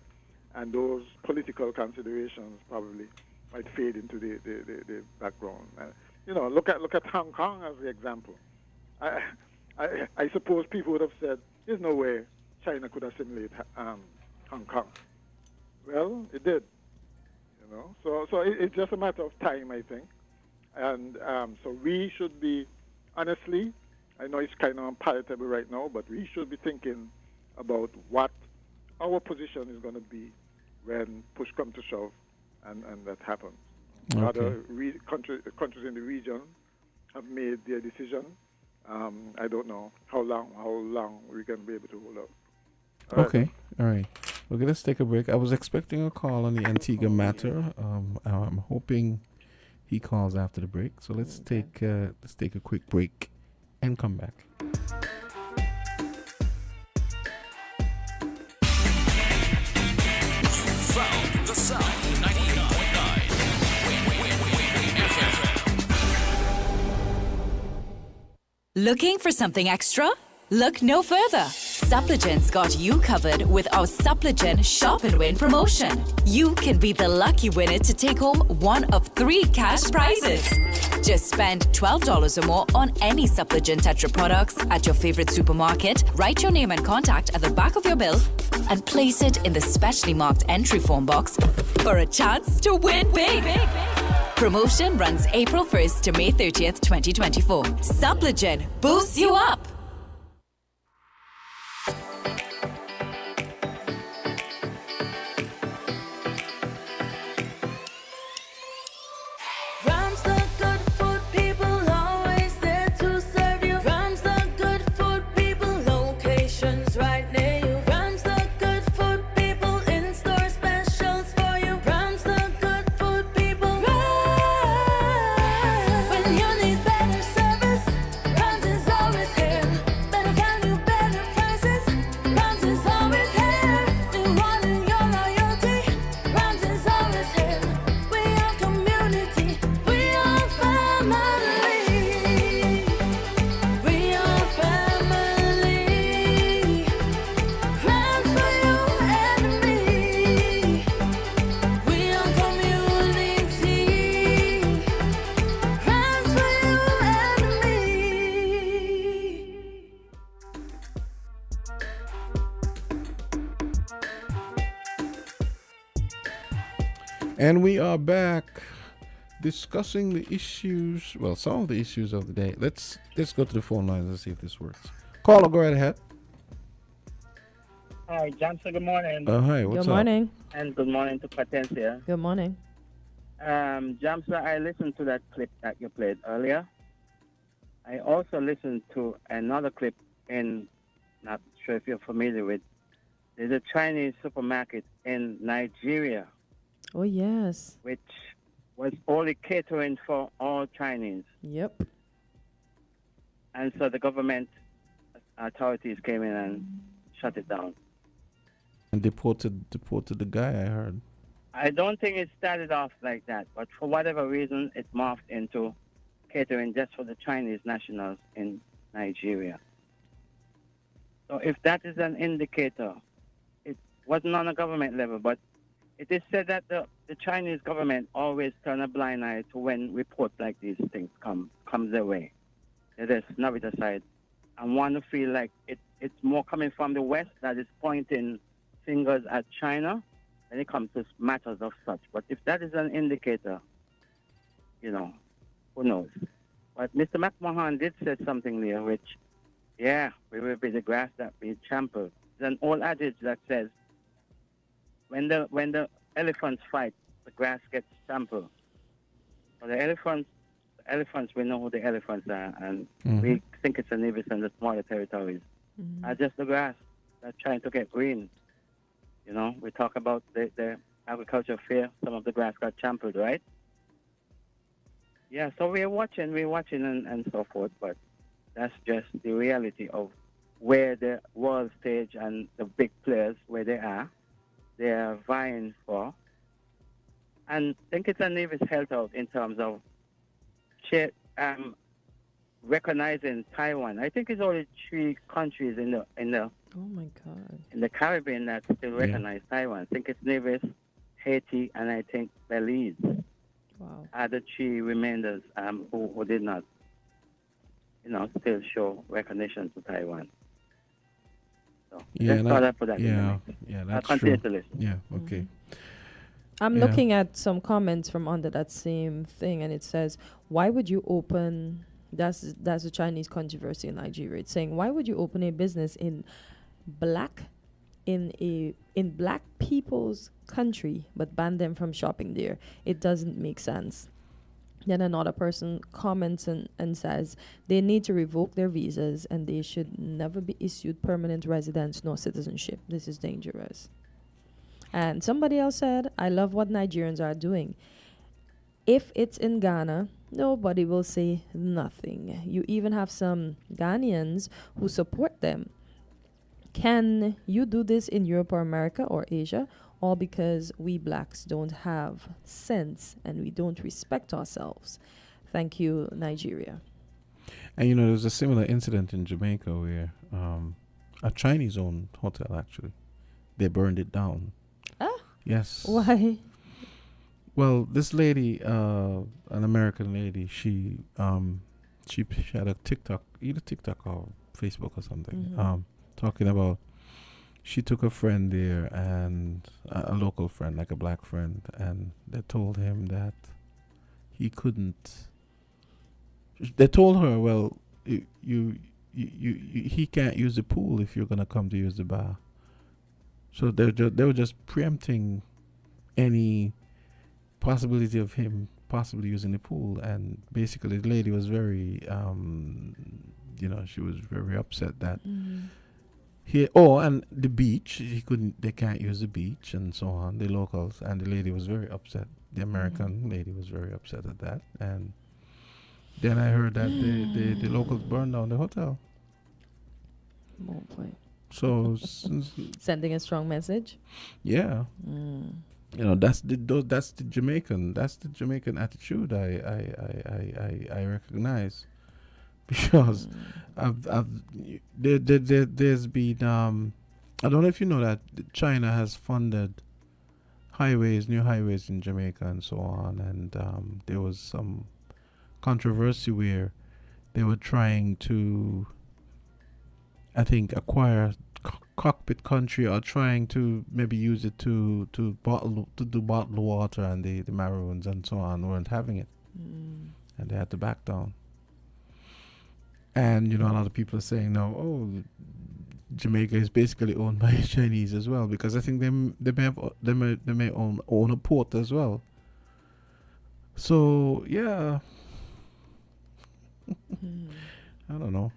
S16: and those political considerations probably might fade into the background. Look at Hong Kong as the example. I suppose people would have said there's no way China could assimilate Hong Kong. Well, it did. So it's just a matter of time, I think. And so we should be, honestly, I know it's kind of unpalatable right now, but we should be thinking about what our position is going to be when push comes to shove and that happens.
S1: Okay.
S16: Other countries in the region have made their decision. I don't know how long we're going to be able to hold up.
S1: Okay. All right. Okay, let's take a break. I was expecting a call on the Antigua matter. I'm hoping he calls after the break. So let's take a quick break and come back.
S3: Found the sound 98.9
S17: Looking for something extra? Look no further. Suppligent's got you covered with our Suppligent Shop and Win promotion. You can be the lucky winner to take home one of 3 cash prizes. Just spend $12 or more on any Suppligent Tetra products at your favorite supermarket, write your name and contact at the back of your bill, and place it in the specially marked entry form box for a chance to win big. Promotion runs April 1st to May 30th, 2024. Suppligent boosts you up.
S1: And we are back discussing the issues, well, some of the issues of the day. Let's go to the phone lines and see if this works. Caller, go right ahead.
S18: Hi, Johnson, good morning.
S1: Hi, what's up?
S2: Good morning.
S18: And good morning to Kortensia.
S2: Good morning.
S18: Johnson, I listened to that clip that you played earlier. I also listened to another clip not sure if you're familiar with, there's a Chinese supermarket in Nigeria.
S2: Oh, yes.
S18: Which was only catering for all Chinese.
S2: Yep.
S18: And so the government authorities came in and shut it down.
S1: And deported the guy, I heard.
S18: I don't think it started off like that, but for whatever reason, it morphed into catering just for the Chinese nationals in Nigeria. So if that is an indicator, it wasn't on a government level, but it is said that the Chinese government always turn a blind eye to when reports like these things comes their way. They just snub it aside and want to feel like it's more coming from the West that is pointing fingers at China when it comes to matters of such. But if that is an indicator, who knows? But Mr. McMahon did say something there, which, yeah, we will be the grass that be trampled. There's an old adage that says, when the elephants fight, the grass gets trampled. So the elephants, we know who the elephants are, and we think it's the Nevis and the smaller territories. Are just the grass that's trying to get green. You know, we talk about the agriculture fair, some of the grass got trampled, right? Yeah, so we're watching and so forth, but that's just the reality of where the world stage and the big players, where they are vying for. And I think it's a Nevis held out in terms of recognizing Taiwan. I think it's only 3 countries in the
S2: Oh my God.
S18: in the Caribbean that still recognize Taiwan. I think it's Nevis, Haiti, and I think Belize.
S2: Wow.
S18: Are the 3 remainders who did not, still show recognition to Taiwan. So
S1: Yeah,
S18: let's start up for that.
S1: yeah, that's
S18: continue
S1: true.
S18: to listen.
S1: Yeah, okay.
S2: I'm
S1: Yeah.
S2: looking at some comments from under that same thing, and it says, "Why would you open?" That's a Chinese controversy in Nigeria. It's saying, "Why would you open a business in black people's country, but ban them from shopping there? It doesn't make sense." Then another person comments and says they need to revoke their visas and they should never be issued permanent residence nor citizenship. This is dangerous. And somebody else said, "I love what Nigerians are doing. If it's in Ghana, nobody will say nothing. You even have some Ghanaians who support them. Can you do this in Europe or America or Asia? All because we blacks don't have sense and we don't respect ourselves. Thank you, Nigeria."
S1: And there was a similar incident in Jamaica where a Chinese-owned hotel, actually, they burned it down.
S2: Ah?
S1: Yes.
S2: Why?
S1: Well, this lady, an American lady, she had a either TikTok or Facebook or something, talking about she took a friend there and a local friend, like a black friend, and they told him that he couldn't. They told her, "Well, he can't use the pool if you're gonna come to use the bar." So they were just preempting any possibility of him possibly using the pool, and basically the lady was very, she was very upset that. And the beach, they can't use the beach and so on, the locals, and the lady was very upset. The American lady was very upset at that. And then I heard that the locals burned down the hotel.
S2: Oh boy.
S1: So
S2: sending a strong message.
S1: Yeah. That's the Jamaican attitude I recognize. Because there's been I don't know if you know that China has funded new highways in Jamaica and so on, and there was some controversy where they were trying to, I think, acquire cockpit country, or trying to maybe use it to do bottled water, and the Maroons and so on weren't having it, and they had to back down. And a lot of people are saying now, Jamaica is basically owned by Chinese as well, because I think they may own a port as well. So yeah, I don't know.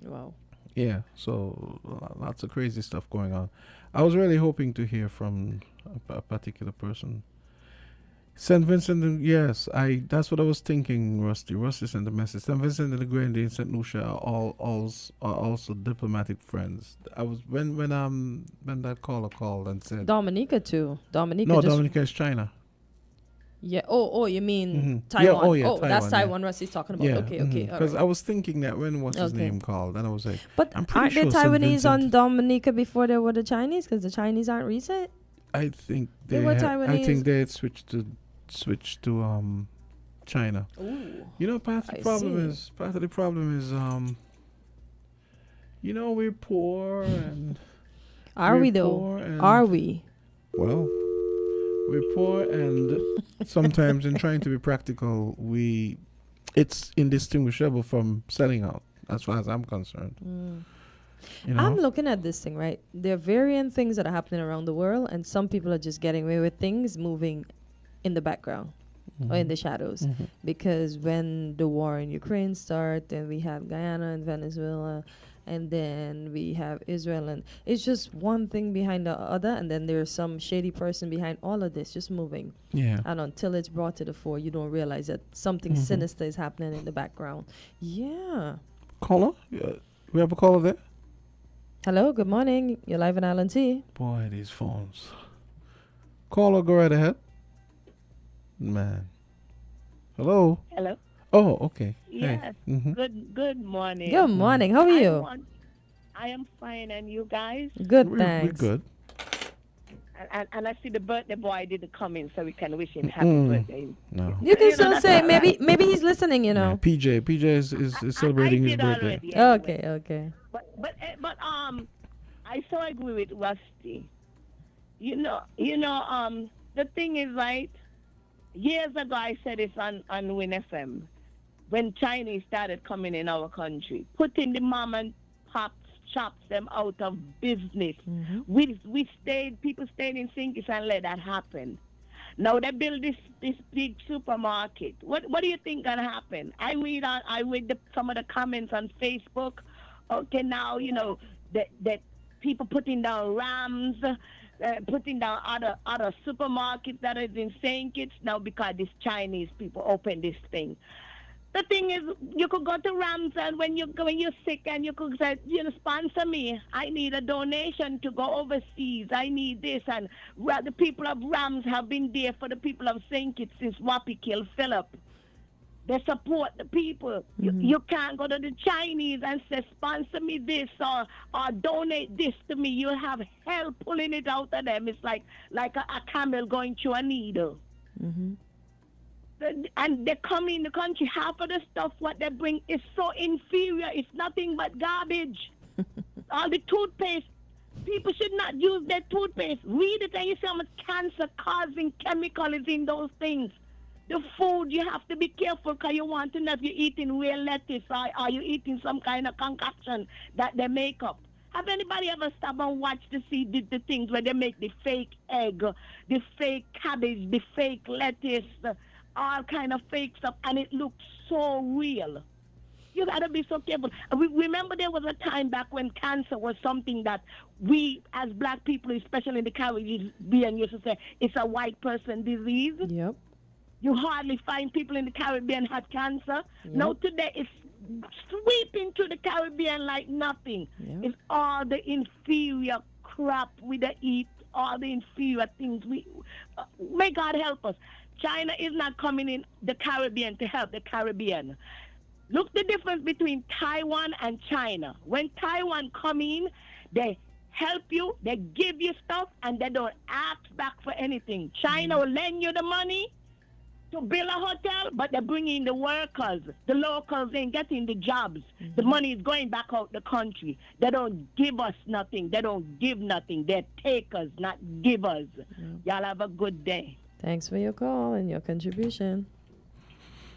S2: Wow.
S1: Yeah, so lots of crazy stuff going on. I was really hoping to hear from a particular person. St. Vincent, yes, that's what I was thinking, Rusty. Rusty sent a message. St. Vincent and the Grenadine and St. Lucia are also diplomatic friends. I was when that caller called and said
S2: Dominica too.
S1: Dominica is China.
S2: Yeah. Oh, you mean
S1: Yeah,
S2: Taiwan?
S1: Taiwan,
S2: That's Taiwan Rusty's talking about.
S1: Yeah,
S2: Okay.
S1: Because I was thinking that when his name called, and I was like,
S2: but
S1: I'm pretty
S2: aren't
S1: sure
S2: the
S1: St.
S2: Taiwanese
S1: Vincent,
S2: on Dominica before they were the Chinese? Because the Chinese aren't recent.
S1: I think
S2: They were Taiwanese.
S1: I think they had switched to China.
S2: Ooh.
S1: Part of the problem is we're poor and
S2: are we though? Are we?
S1: Well, we're poor, and sometimes in trying to be practical, we it's indistinguishable from selling out, as far as I'm concerned. You know?
S2: I'm looking at this thing, right? There are varying things that are happening around the world, and some people are just getting away with things moving in the background or in the shadows. Because when the war in Ukraine started, then we have Guyana and Venezuela, and then we have Israel, and it's just one thing behind the other, and then there's some shady person behind all of this just moving.
S1: Yeah.
S2: And until it's brought to the fore, you don't realize that something sinister is happening in the background. Yeah.
S1: Caller? We have a caller there?
S2: Hello, good morning. You're live on Island T.
S1: Boy, these phones. Caller, go right ahead. Man. Hello?
S19: Hello.
S1: Oh, okay.
S19: Yes.
S1: Hey.
S19: Good morning.
S2: Good morning. How are you?
S19: I am fine, and you guys?
S2: Good,
S1: We're
S2: thanks.
S1: good.
S19: And I see the birthday boy didn't come in, so we can wish him happy birthday.
S1: No.
S2: You can still say maybe he's listening. You know.
S1: PJ is celebrating his
S19: did
S1: birthday.
S19: already, anyway.
S2: Okay.
S19: But I so agree with Rusty. You know, the thing is, right? Years ago, I said this on Win FM, when Chinese started coming in our country, putting the mom and pop shops them out of business. People stayed in Sinkis and let that happen. Now they build this big supermarket. What do you think gonna happen? I read some of the comments on Facebook. Okay, now that people putting down Rams, putting down other supermarkets that is in St. Kitts now because these Chinese people open this thing. The thing is, you could go to Rams, and when you're sick, and you could say, sponsor me. I need a donation to go overseas. I need this. And the people of Rams have been there for the people of St. Kitts since Wappy killed Philip. They support the people. You can't go to the Chinese and say, sponsor me this or donate this to me. You'll have hell pulling it out of them. It's like a camel going through a needle. And they come in the country, half of the stuff what they bring is so inferior. It's nothing but garbage. All the toothpaste, people should not use their toothpaste. Read it and you see how much cancer-causing chemical is in those things. The food, you have to be careful because you want to know if you're eating real lettuce or are you eating some kind of concoction that they make up. Have anybody ever stopped and watched to see the things where they make the fake egg, the fake cabbage, the fake lettuce, all kind of fake stuff, and it looks so real. You got to be so careful. Remember there was a time back when cancer was something that we as black people, especially in the Caribbean, used to say it's a white person disease.
S2: Yep.
S19: You hardly find people in the Caribbean had cancer. Yep. Now today it's sweeping through the Caribbean like nothing. Yep. It's all the inferior crap we eat, all the inferior things. May God help us. China is not coming in the Caribbean to help the Caribbean. Look the difference between Taiwan and China. When Taiwan come in, they help you, they give you stuff, and they don't ask back for anything. China will lend you the money to build a hotel, but they bring in the workers. The locals ain't getting the jobs. The money is going back out the country. They don't give us nothing. They don't give nothing. They take us, not give us. Y'all have a good day.
S2: Thanks for your call and your contribution.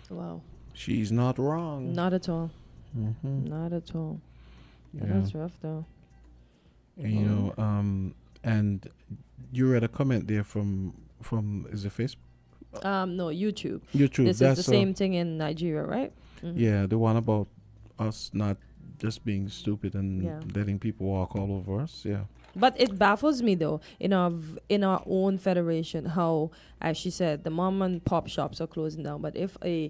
S2: Wow.
S1: She's not wrong.
S2: Not at all. Not at all.
S1: Yeah.
S2: That's rough, though.
S1: And and you read a comment there from is it Facebook?
S2: No, YouTube.
S1: YouTube.
S2: This is the same thing in Nigeria, right?
S1: Yeah, the one about us not just being stupid and letting people walk all over us. Yeah.
S2: But it baffles me though, in our own federation, how, as she said, the mom and pop shops are closing down. But if a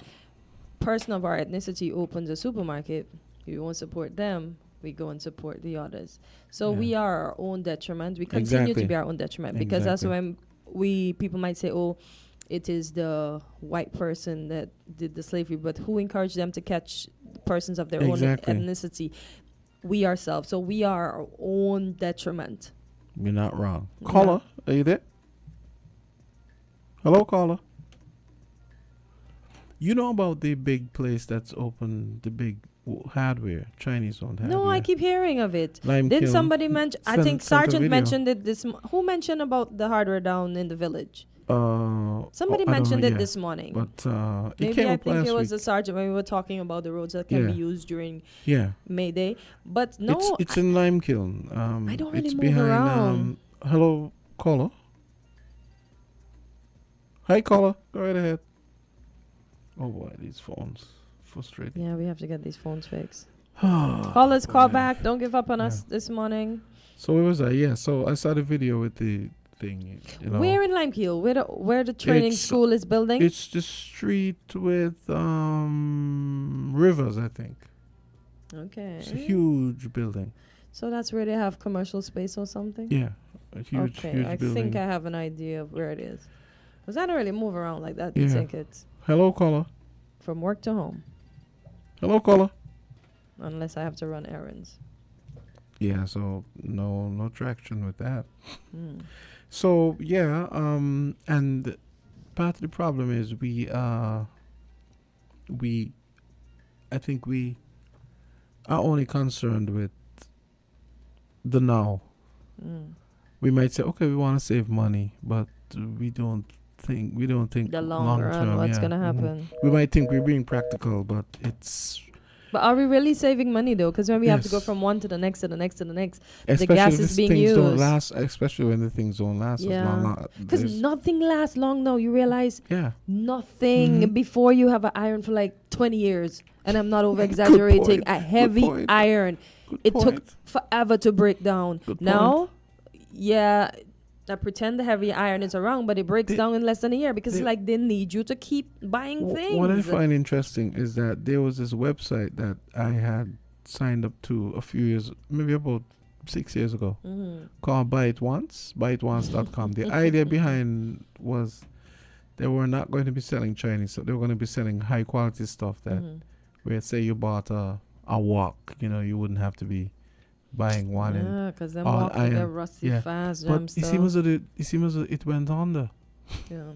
S2: person of our ethnicity opens a supermarket, we won't support them. We go and support the others. So we are our own detriment. We continue to be our own detriment because that's when people might say, oh, it is the white person that did the slavery, but who encouraged them to catch persons of their own ethnicity? We ourselves. So we are our own detriment.
S1: You're not wrong. Caller, are you there? Hello, caller. You know about the big place that's open, the big hardware, Chinese-owned hardware?
S2: No, I keep hearing of it.
S1: Did
S2: somebody mention? I think Sergeant mentioned it. Who mentioned about the hardware down in the village? Somebody
S1: I don't
S2: mentioned
S1: know,
S2: it
S1: yeah.
S2: this morning.
S1: But it
S2: Maybe
S1: came
S2: I
S1: up
S2: think
S1: last
S2: it was
S1: week.
S2: the sergeant when we were talking about the roads that can be
S1: Yeah.
S2: used during
S1: Yeah.
S2: May Day. But no,
S1: It's in Lime Kiln.
S2: I don't really
S1: it's
S2: move
S1: behind.
S2: around.
S1: Hello, caller. Hi, caller. Go right ahead. Oh boy, these phones frustrating.
S2: Yeah, we have to get these phones fixed. Callers, call back. Don't give up on us this morning.
S1: So where was I? Yeah. So I saw the video with the thing. You know,
S2: Where in Limekeel? Where the training school is building?
S1: It's the street with Rivers, I think.
S2: Okay.
S1: It's a huge building.
S2: So that's where they have commercial space or something?
S1: Yeah, a huge,
S2: okay,
S1: huge
S2: I
S1: building.
S2: think I have an idea of where it is. Because I don't really move around like that.
S1: Yeah.
S2: I think it's
S1: Hello, caller.
S2: from work to home.
S1: Hello, caller.
S2: Unless I have to run errands.
S1: Yeah, so no traction with that.
S2: Hmm.
S1: So yeah, and part of the problem is I think we are only concerned with the now.
S2: Mm.
S1: We might say, okay, we want to save money, but we don't think
S2: The long run,
S1: term,
S2: what's
S1: yeah.
S2: gonna happen.
S1: We might think we're being practical, but it's
S2: But are we really saving money though? Because when we have to go
S1: Yes.
S2: from one to the next to the next to the next,
S1: especially
S2: the gas
S1: if
S2: is being
S1: things
S2: used.
S1: don't last, especially when the things don't last as long.
S2: Yeah, because
S1: There's-
S2: nothing lasts long now. You realize
S1: Yeah.
S2: nothing
S1: Mhm.
S2: before you have an iron for like 20 years. And I'm not over exaggerating.
S1: point.
S2: A heavy
S1: point.
S2: iron. It took
S1: point.
S2: forever to break down.
S1: Good
S2: Now, yeah, I pretend the heavy iron is around, but it breaks down in less than a year because like they need you to keep buying things.
S1: What I find interesting is that there was this website that I had signed up to a few years, maybe about 6 years ago,
S2: Mhm.
S1: called buyitonce.com. The idea behind was they were not going to be selling Chinese, so they were going to be selling high quality stuff that,
S2: Mhm.
S1: where say you bought a wok, you wouldn't have to be buying one.
S2: Yeah, 'cause them
S1: all
S2: wok, they're rusty fast,
S1: But
S2: jam
S1: it
S2: stuff.
S1: seems as though it went under.
S2: Yeah.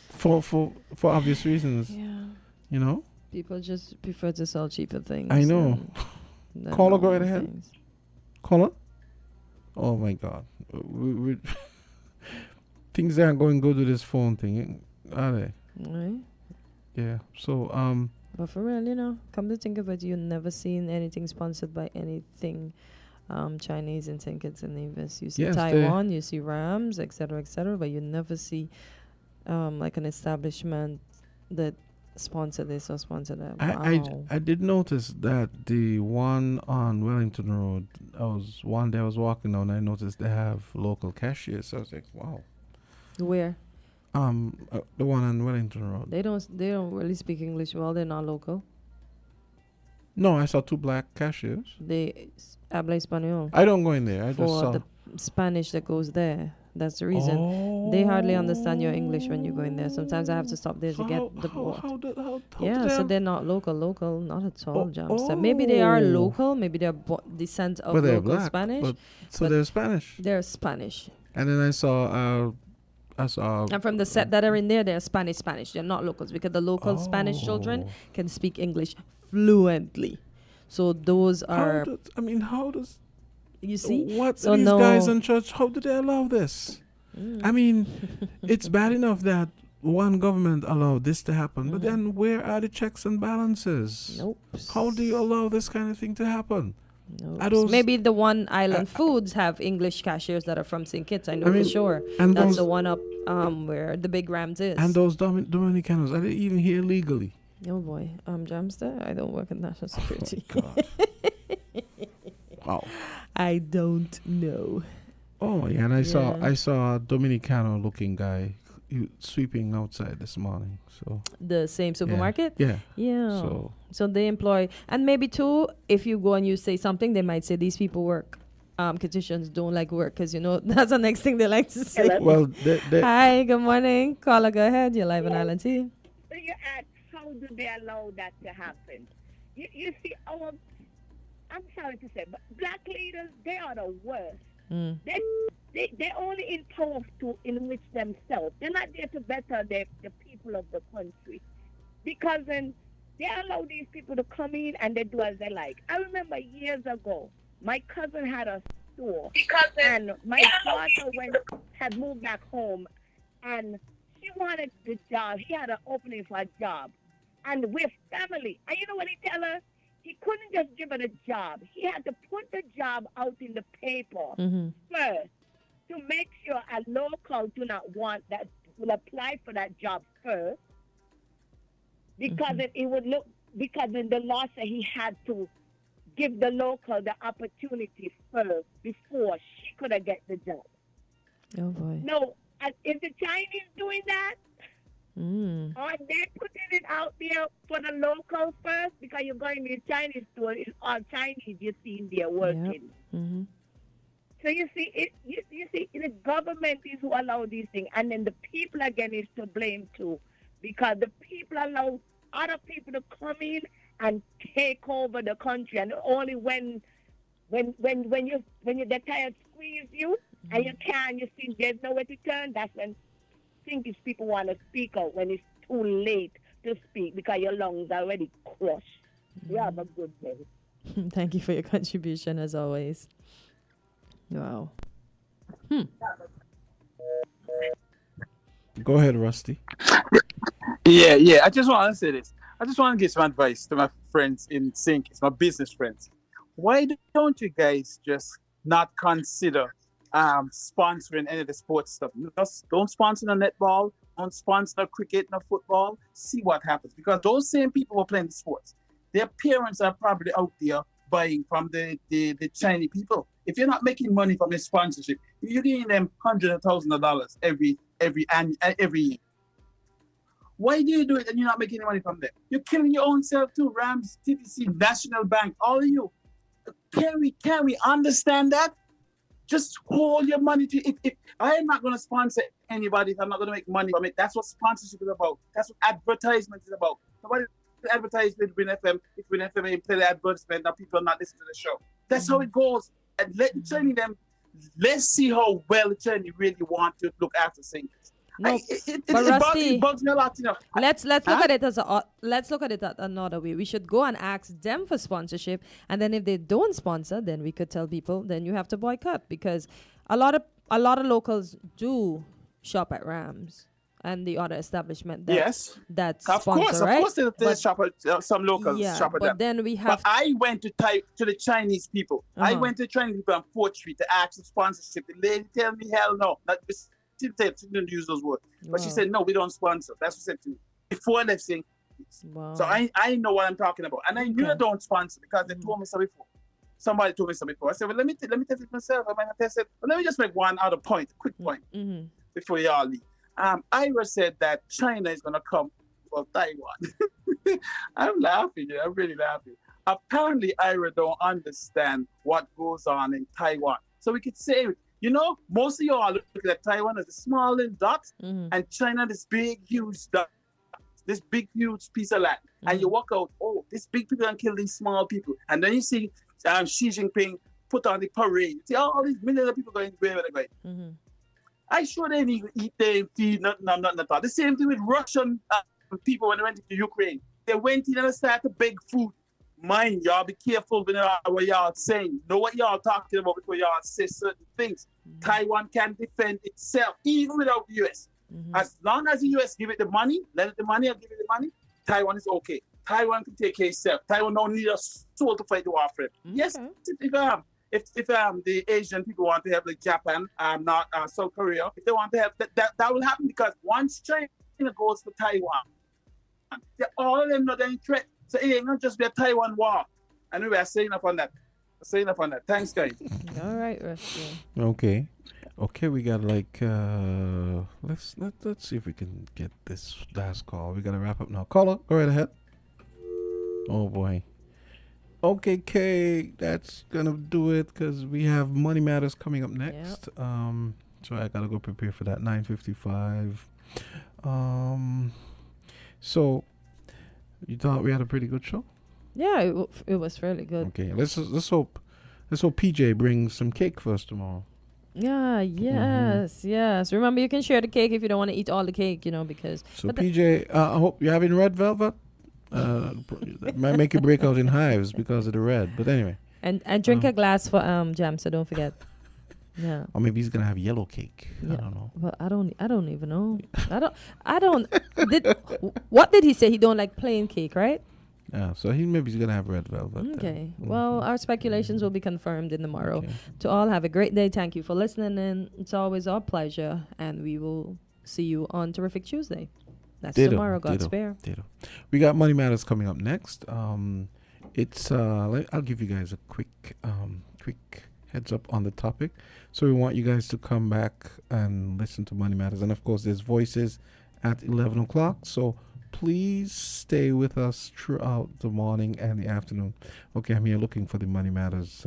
S1: For obvious reasons.
S2: Yeah.
S1: You know?
S2: People just prefer to sell cheaper things.
S1: I know.
S2: than
S1: Caller, go right
S2: normal
S1: ahead.
S2: things.
S1: Caller? Oh my God. We things aren't going good with this phone thing, are they?
S2: Right.
S1: Yeah. So,
S2: But for real, come to think of it, you've never seen anything sponsored by anything Chinese and think it's in the US. You see
S1: Yes,
S2: Taiwan, you see Rams, etc., but you never see like an establishment that sponsor this or sponsor that. Wow.
S1: I did notice that the one on Wellington Road, one day I was walking down, I noticed they have local cashiers. So I was like, wow.
S2: Where?
S1: The one on Wellington Road.
S2: They don't really speak English well. They're not local.
S1: No, I saw two black cashiers.
S2: They habla español.
S1: I don't go in there. I just
S2: For
S1: saw.
S2: the Spanish that goes there. That's the reason. They hardly understand your English when you go in there. Sometimes I have to stop there to get the board. Yeah, so they're not local, not at all, Jamster. Maybe they are local. Maybe they're descent of
S1: But they're
S2: local
S1: black,
S2: Spanish.
S1: but they're Spanish.
S2: They're Spanish.
S1: And then I saw.
S2: And from the set that are in there, they're Spanish. They're not locals because the local Spanish children can speak English fluently. So those are.
S1: How does
S2: you see?
S1: What
S2: so
S1: these guys in church? How do they allow this? I mean, it's bad enough that one government allowed this to happen, but then where are the checks and balances?
S2: Nope.
S1: How do you allow this kind of thing to happen?
S2: Nope. Maybe the one Island Foods have English cashiers that are from St. Kitts. I know for sure.
S1: and
S2: That's
S1: those-
S2: the one up where the Big Rams is.
S1: And those Dominicanos, are they even here legally?
S2: Oh boy, Jamster, I don't work in national security.
S1: God. Wow.
S2: I don't know.
S1: Oh yeah, and I saw a Dominicano looking guy sweeping outside this morning. So
S2: the same supermarket.
S1: Yeah.
S2: So they employ, and maybe too, if you go and you say something, they might say these people work. Kitchens don't like work because that's the next thing they like to say.
S19: Hello?
S1: Well,
S2: hi, good morning, caller. Go ahead. You're live on Island T.
S19: So you ask, how do they allow that to happen? You see, I'm sorry to say, but black leaders, they are the worst.
S2: Mm.
S19: They're only in power to enrich themselves. They're not there to better the people of the country. Because then they allow these people to come in and they do as they like. I remember years ago, my cousin had a store. And my daughter had moved back home. and she wanted the job. He had an opening for a job, and with family. And you know what he tell her? He couldn't just give her the job. He had to put the job out in the paper first to make sure a local do not want that will apply for that job first, because it would look, because in the law said he had to give the local the opportunity first before she could have get the job.
S2: Oh boy.
S19: No, is the Chinese doing that? Or they putting it out there for the locals first? Because you're going to the Chinese store, it's all Chinese you see in there working. So you see, you see, the government is who allow these things, and then the people again is to blame too, because the people allow other people to come in and take over the country, and only when you the tired squeeze you and you can't, you see there's nowhere to turn. That's when these people want to speak out when it's too late to speak because your lungs are already crushed. You have a good day.
S2: Thank you for your contribution as always. Wow.
S1: Go ahead, Rusty.
S8: Yeah. I just want to say this. I just want to give some advice to my friends in Sync. It's my business friends. Why don't you guys just not consider sponsoring any of the sports stuff? Just don't sponsor the netball, don't sponsor the cricket, no football. See what happens. Because those same people who are playing the sports, their parents are probably out there buying from the Chinese people. If you're not making money from a sponsorship, you're giving them hundreds of thousands of dollars every year. Why do you do it and you're not making any money from them? You're killing your own self too. Rams, TVC, National Bank, all of you. Can we understand that? Just hold your money to it. If I am not going to sponsor anybody, if I'm not going to make money from it, that's what sponsorship is about. That's what advertisement is about. Nobody advertise with Win FM. If Win FM ain't play the advertisement, now people are not listening to the show. That's how it goes. And let's see how well the Chinese really want to look after singers.
S2: No, but Rusty,
S8: it bugs me a lot, you know.
S2: Let's look at it as let's look at it another way. We should go and ask them for sponsorship, and then if they don't sponsor, then we could tell people then you have to boycott, because a lot of locals do shop at Rams and the other establishment that sponsor, right?
S8: Of course, they shop at some locals shop at them.
S2: But then we have.
S8: But I went to the Chinese people. I went to the Chinese people on 4th Street to ask for sponsorship. The lady tell me, hell no. She didn't use those words. But she said, no, we don't sponsor. That's what she said to me. Before left saying, so I know what I'm talking about. And I knew I don't sponsor because they told me so before. Somebody told me so before. I said, well, let me test it myself. I might have tested. But let me just make one other point, quick point, before y'all leave. Ira said that China is going to come for Taiwan. I'm laughing. I'm really laughing. Apparently, Ira don't understand what goes on in Taiwan. So we could say, you know, most of you are looking at Taiwan as a small little dot, and China this big, huge dot, this big, huge piece of land. And you walk out, oh, this big people can kill these small people. And then you see Xi Jinping put on the parade. You see all these millions of people going where they're going. I sure they didn't eat, they feed, nothing at all. The same thing with Russian people when they went into Ukraine. They went in and started to beg food. Mind y'all, be careful with what y'all saying. Know what y'all talking about before y'all say certain things. Taiwan can defend itself, even without the US. As long as the US give it the money, lend it the money or give it the money, Taiwan is okay. Taiwan can take care of itself. Taiwan don't need a soul to fight the war for it. Yes, if the Asian people want to have like Japan, not South Korea, if they want to have that will happen, because once China goes for Taiwan, all of them know they're in threat. So it ain't not just be a Taiwan war. Anyway, I'm saying enough on that. Thanks, guys.
S2: All right, Rusty.
S1: Okay, we got like let's see if we can get this last call. We gotta wrap up now. Caller, go right ahead. Oh boy. Okay, Kay, that's gonna do it because we have Money Matters coming up next. So I gotta go prepare for that. 9:55. So you thought we had a pretty good show?
S2: Yeah, it was fairly good.
S1: Okay, let's hope PJ brings some cake for us tomorrow.
S2: Yeah, yes. Remember, you can share the cake if you don't want to eat all the cake, because.
S1: So PJ, I hope you're having red velvet. That might make you break out in hives because of the red. But anyway.
S2: And drink a glass for jam, so don't forget. Yeah.
S1: Or maybe he's gonna have yellow cake.
S2: Yeah.
S1: I don't know.
S2: Well, I don't even know. What did he say? He don't like plain cake, right?
S1: Yeah, so maybe he's gonna have red velvet.
S2: Okay. Well, our speculations will be confirmed in tomorrow. To all, have a great day. Thank you for listening in. It's always our pleasure, and we will see you on Terrific Tuesday. That's tomorrow. God spare.
S1: We got Money Matters coming up next. It's I'll give you guys a quick heads up on the topic. So we want you guys to come back and listen to Money Matters, and of course there's voices at 11 o'clock. So please stay with us throughout the morning and the afternoon. Okay, I'm here looking for the Money Matters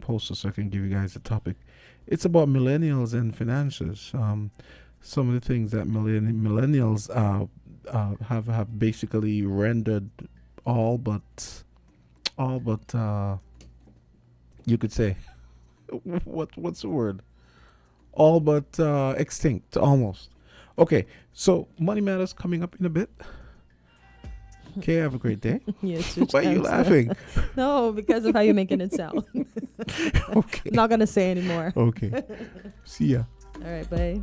S1: poster so I can give you guys the topic. It's about millennials and finances. Some of the things that millennials have basically rendered all but you could say what's the word? All but extinct almost. Okay, so Money Matters coming up in a bit. Okay, have a great day.
S2: Yes.
S1: Why are you laughing?
S2: No, because of how you're making it sound.
S1: Okay.
S2: Not gonna say anymore.
S1: Okay. See ya.
S2: All right, bye.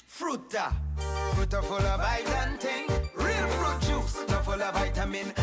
S20: Fruta full of vitamin thing. Real fruit juice, full of vitamin.